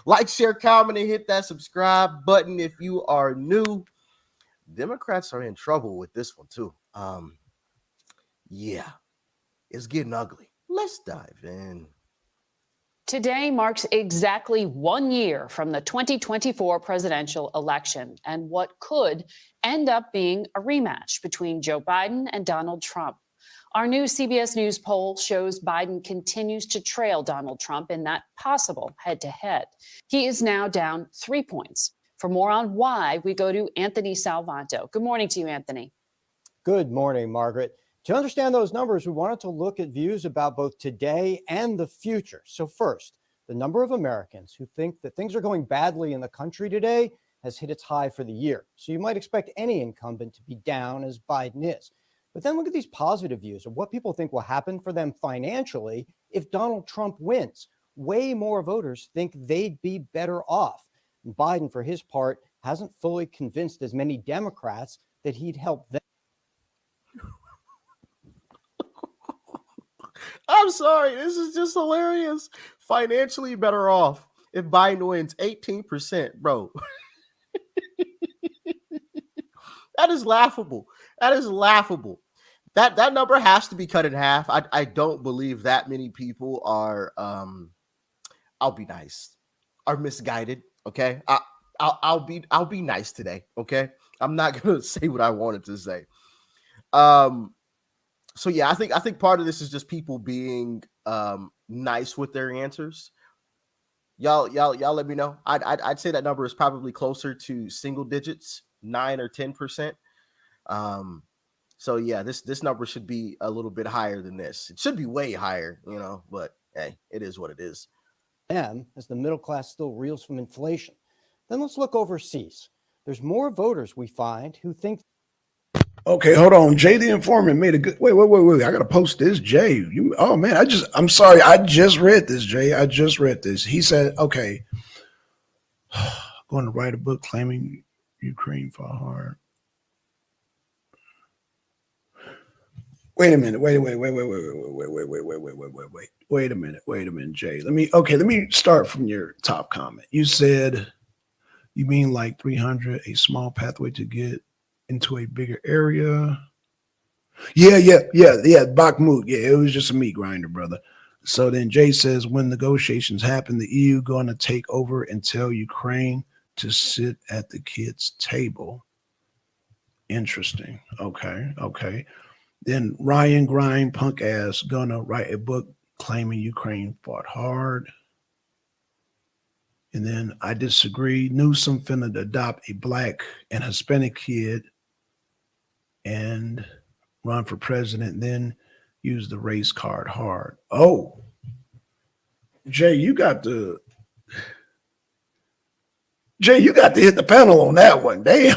Like, share, comment, and hit that subscribe button if you are new. Democrats are in trouble with this one too. Yeah, it's getting ugly. Let's dive in. Today marks exactly 1 year from the 2024 presidential election and what could end up being a rematch between Joe Biden and Donald Trump. Our new CBS News poll shows Biden continues to trail Donald Trump in that possible head-to-head. He is now down 3 points. For more on why, we go to Anthony Salvanto. Good morning to you, Anthony. Good morning, Margaret. To understand those numbers, we wanted to look at views about both today and the future. So first, the number of Americans who think that things are going badly in the country today has hit its high for the year. So you might expect any incumbent to be down as Biden is. But then look at these positive views of what people think will happen for them financially if Donald Trump wins. Way more voters think they'd be better off. Biden, for his part, hasn't fully convinced as many Democrats that he'd help them. I'm sorry, this is just hilarious. Financially better off if Biden wins 18%, bro. That is laughable. That is laughable. That number has to be cut in half. I don't believe that many people are I'll be nice, are misguided. Okay. I'll be nice today. Okay. I'm not gonna say what I wanted to say. So yeah, I think part of this is just people being nice with their answers. Y'all let me know. I'd say that number is probably closer to single digits, 9 or 10%. So yeah, this number should be a little bit higher than this. It should be way higher, but hey, it is what it is. As the middle class still reels from inflation. Then let's look overseas. There's more voters we find who think. Okay, hold on. Jay the informant made a good. Wait. I gotta post this, Jay. Oh man, I'm sorry. I just read this, Jay. I just read this. He said, okay, going to write a book claiming Ukraine fought hard. Wait a minute. Wait a minute, Jay. Let me start from your top comment. You said, you mean like 300, a small pathway to get into a bigger area? Yeah. Bakhmut. Yeah, it was just a meat grinder, brother. So then Jay says, when negotiations happen, the EU going to take over and tell Ukraine to sit at the kids' table. Interesting. Okay. Then Ryan Grind, punk ass, gonna write a book claiming Ukraine fought hard. And then I disagree. Newsom finna adopt a black and Hispanic kid and run for president, then use the race card hard. Oh, Jay, you got to hit the panel on that one. Damn.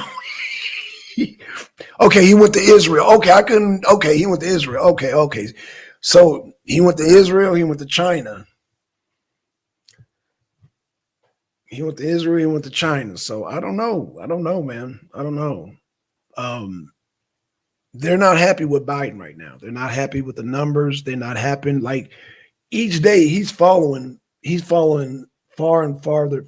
Okay, he went to Israel. Okay, he went to Israel. Okay. So he went to Israel, he went to China. He went to Israel, he went to China. So I don't know, man. I don't know. They're not happy with Biden right now. They're not happy with the numbers. They're not happy. Like each day he's falling far and further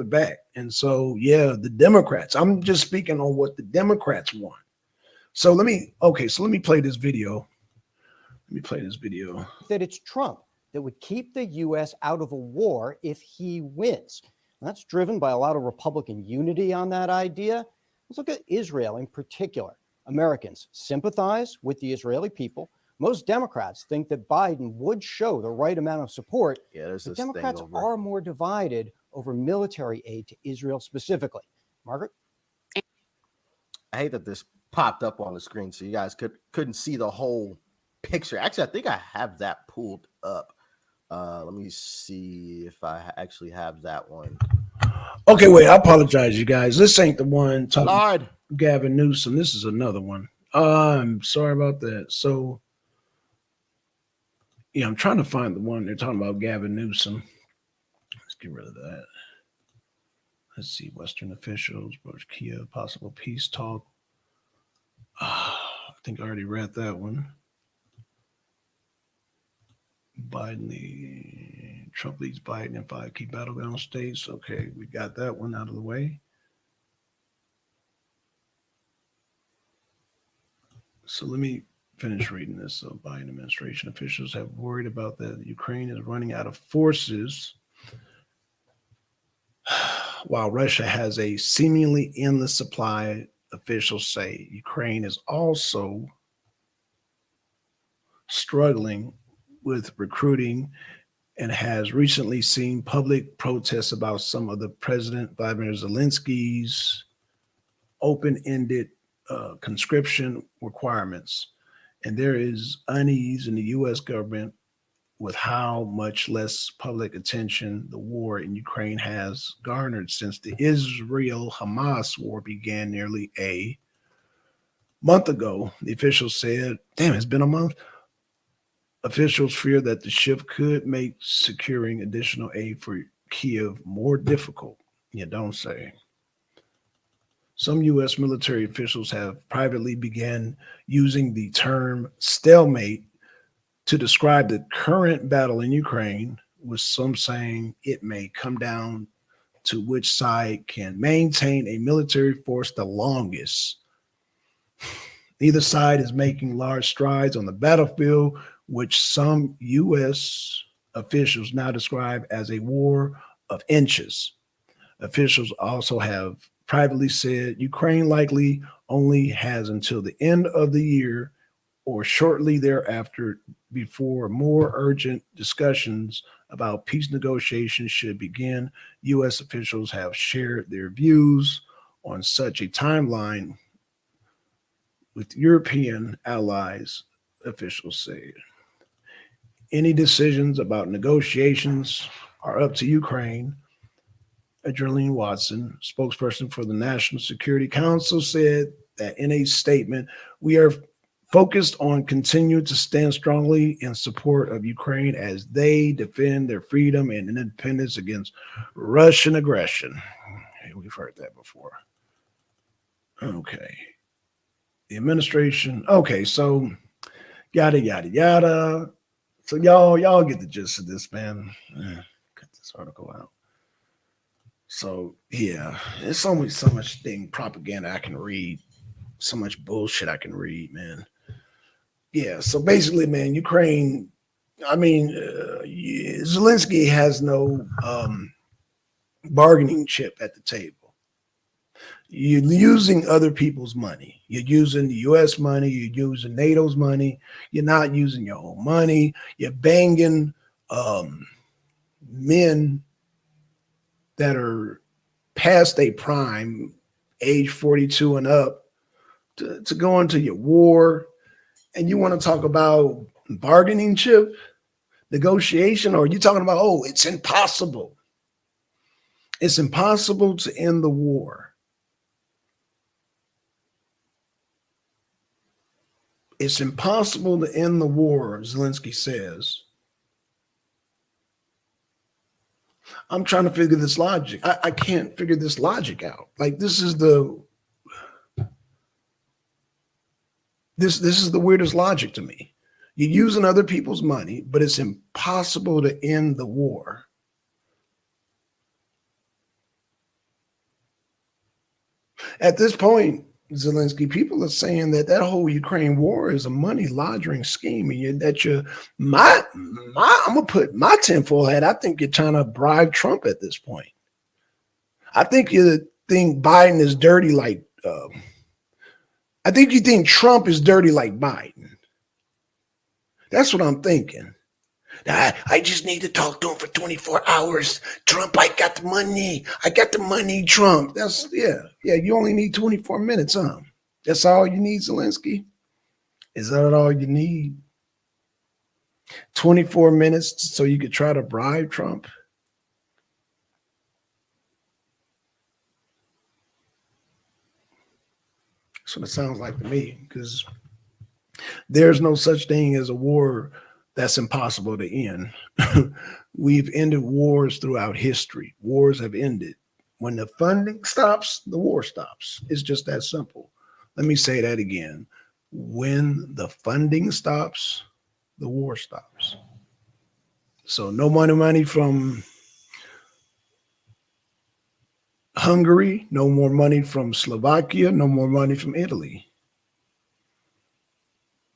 back. And so, yeah, the Democrats, I'm just speaking on what the Democrats want. So let me play this video. That it's Trump that would keep the U.S. out of a war if he wins. And that's driven by a lot of Republican unity on that idea. Let's look at Israel in particular. Americans sympathize with the Israeli people. Most Democrats think that Biden would show the right amount of support. Yeah, there's but this Democrats thing are more divided over military aid to Israel specifically. Margaret? I hate that this popped up on the screen so you guys couldn't see the whole picture. Actually, I think I have that pulled up. Let me see if I actually have that one. Okay, wait, I apologize, you guys. This ain't the one talking Lord. Gavin Newsom. This is another one. I'm sorry about that. So Yeah, I'm trying to find the one they're talking about, Gavin Newsom. Let's get rid of that. Let's see, Western officials, Bush Kiev, possible peace talk. I think I already read that one. Trump leads Biden in 5 key battleground states. Okay, we got that one out of the way. So let me finish reading this. So Biden administration officials have worried about that Ukraine is running out of forces while Russia has a seemingly endless supply. Officials say Ukraine is also struggling with recruiting and has recently seen public protests about some of the President Vladimir Zelensky's open-ended conscription requirements. And there is unease in the U.S. government with how much less public attention the war in Ukraine has garnered since the Israel-Hamas war began nearly a month ago. The officials said, damn, it's been a month. Officials fear that the shift could make securing additional aid for Kiev more difficult. You don't say. Some U.S. military officials have privately begun using the term stalemate to describe the current battle in Ukraine, with some saying it may come down to which side can maintain a military force the longest. Neither side is making large strides on the battlefield, which some U.S. officials now describe as a war of inches. Officials also have privately said Ukraine likely only has until the end of the year or shortly thereafter before more urgent discussions about peace negotiations should begin. U.S. officials have shared their views on such a timeline with European allies, officials said. Any decisions about negotiations are up to Ukraine. Adrienne Watson, spokesperson for the National Security Council, said that in a statement, we are focused on continuing to stand strongly in support of Ukraine as they defend their freedom and independence against Russian aggression. We've heard that before. Okay. The administration. Okay, so yada, yada, yada. So y'all get the gist of this, man. Cut this article out. So yeah, there's so much propaganda I can read, so much bullshit I can read, man. Yeah, so basically, man, Ukraine, I mean, Zelensky has no bargaining chip at the table. You're using other people's money. You're using the U.S. money. You're using NATO's money. You're not using your own money. You're banging men that are past a prime, age 42 and up, to go into your war. And you want to talk about bargaining chip, negotiation, or are you talking about, oh, it's impossible. It's impossible to end the war. It's impossible to end the war, Zelensky says. I'm trying to figure this logic. I can't figure this logic out. Like, this is the weirdest logic to me. You're using other people's money, but it's impossible to end the war. At this point, Zelensky, people are saying that whole Ukraine war is a money laundering scheme, and I'm gonna put my tinfoil hat. I think you're trying to bribe Trump at this point. I think you think Biden is dirty like. I think you think Trump is dirty like Biden. That's what I'm thinking. I just need to talk to him for 24 hours. Trump, I got the money. I got the money, Trump. Yeah. You only need 24 minutes, huh? That's all you need, Zelensky? Is that all you need? 24 minutes so you could try to bribe Trump? That's what it sounds like to me, because there's no such thing as a war that's impossible to end. We've ended wars throughout history. Wars have ended. When the funding stops, the war stops. It's just that simple. Let me say that again. When the funding stops, the war stops. So no money from Hungary, no more money from Slovakia, no more money from Italy.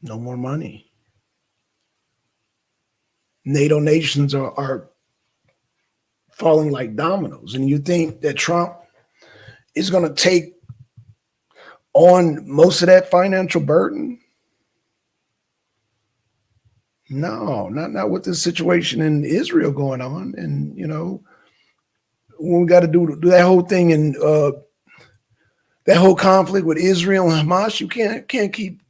No more money. NATO nations are falling like dominoes. And you think that Trump is going to take on most of that financial burden? No, not with the situation in Israel going on. And, you know, when we got to do that whole thing and that whole conflict with Israel and Hamas, you can't keep,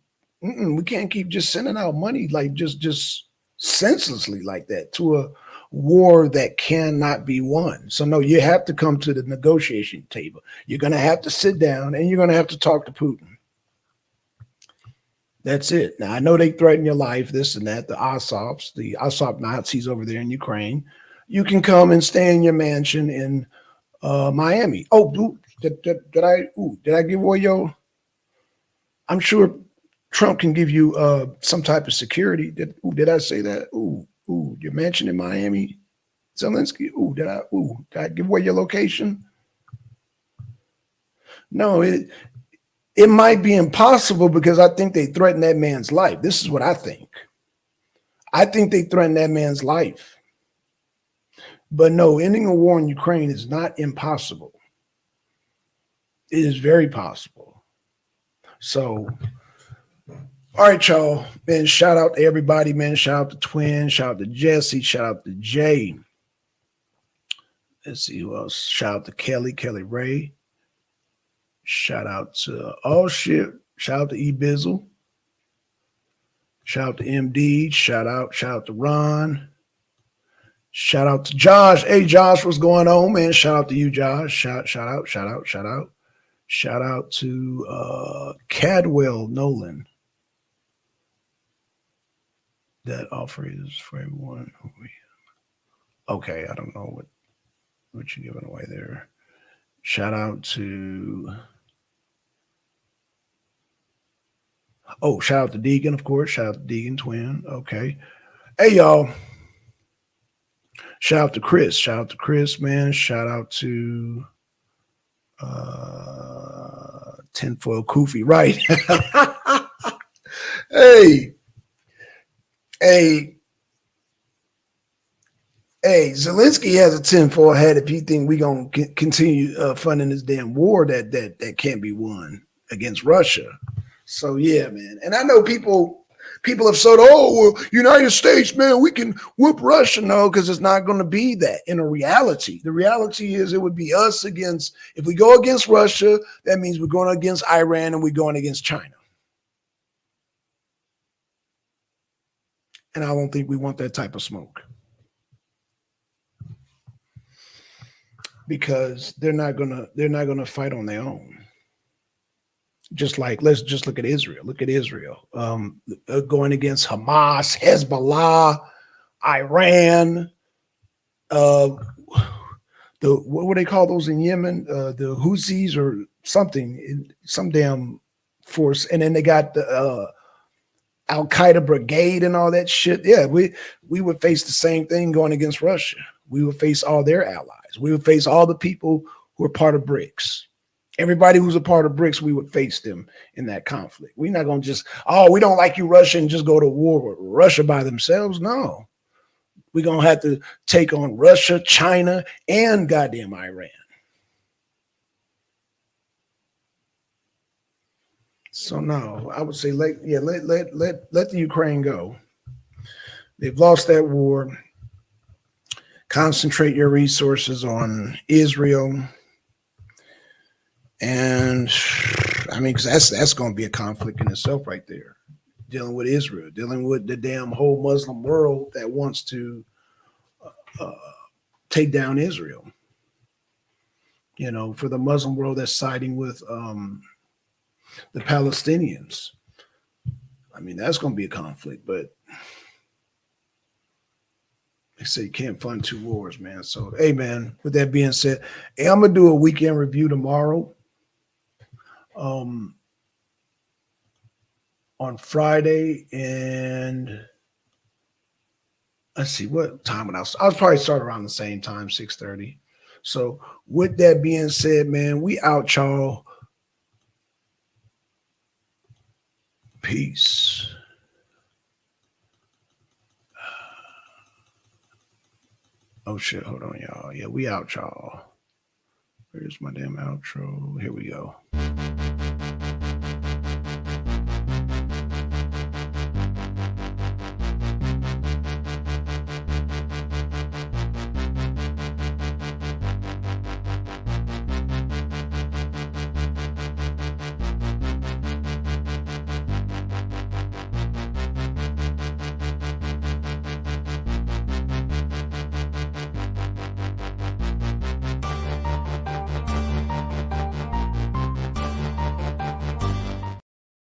we can't keep just sending out money like just senselessly like that to a war that cannot be won. So no, you have to come to the negotiation table. You're going to have to sit down and you're going to have to talk to Putin. That's it. Now I know they threaten your life, this and that, the Azov Nazis over there in Ukraine. You can come and stay in your mansion in Miami. Oh, did I give away your? I'm sure Trump can give you some type of security. Did I say that? Your mansion in Miami, Zelensky. Did I give away your location? No, it might be impossible because I think they threaten that man's life. This is what I think. I think they threaten that man's life. But no, ending a war in Ukraine is not impossible. It is very possible. So, all right, y'all, man, shout out to everybody, man. Shout out to Twin, shout out to Jesse, shout out to Jay. Let's see who else. Shout out to Kelly Ray. Shout out to shout out to E-Bizzle. Shout out to MD. Shout out to Ron. Shout out to Josh. Hey, Josh, what's going on, man? Shout out to you, Josh. Shout out. Shout out to Cadwell Nolan. That offer is for everyone. Okay, I don't know what you're giving away there. Shout out to shout out to Deegan, of course. Shout out to Deegan Twin. Okay. Hey, y'all. Shout out to Chris. Shout out to Chris, man. Shout out to Tinfoil Kufi. Right. Hey, Zelensky has a tinfoil hat if you think we're going to continue funding this damn war that can't be won against Russia. So, yeah, man. And I know people have said, oh, well, United States, man, we can whoop Russia. No, because it's not going to be that in a reality. The reality is it would be us against, if we go against Russia, that means we're going against Iran and we're going against China. And I don't think we want that type of smoke. Because they're not gonna fight on their own. Just like let's just look at Israel. Look at Israel going against Hamas, Hezbollah, Iran. What would they call those in Yemen? The Houthis or something, some damn force. And then they got the Al Qaeda brigade and all that shit. Yeah, we would face the same thing going against Russia. We would face all their allies. We would face all the people who are part of BRICS. Everybody who's a part of BRICS, we would face them in that conflict. We're not going to just, we don't like you, Russia, and just go to war with Russia by themselves. No. We're going to have to take on Russia, China, and goddamn Iran. So, no, I would say, let the Ukraine go. They've lost that war. Concentrate your resources on Israel. And I mean, because that's going to be a conflict in itself right there. Dealing with Israel, dealing with the damn whole Muslim world that wants to take down Israel. You know, for the Muslim world that's siding with the Palestinians. I mean, that's going to be a conflict, but They say you can't fund two wars, man. So, hey, man, with that being said, hey, I'm going to do a weekend review tomorrow. On Friday, and let's see what time it was. I was probably start around the same time, 6:30. So with that being said, man, we out, y'all. Peace. Oh shit, hold on, y'all. Yeah, we out, y'all. Where's my damn outro? Here we go.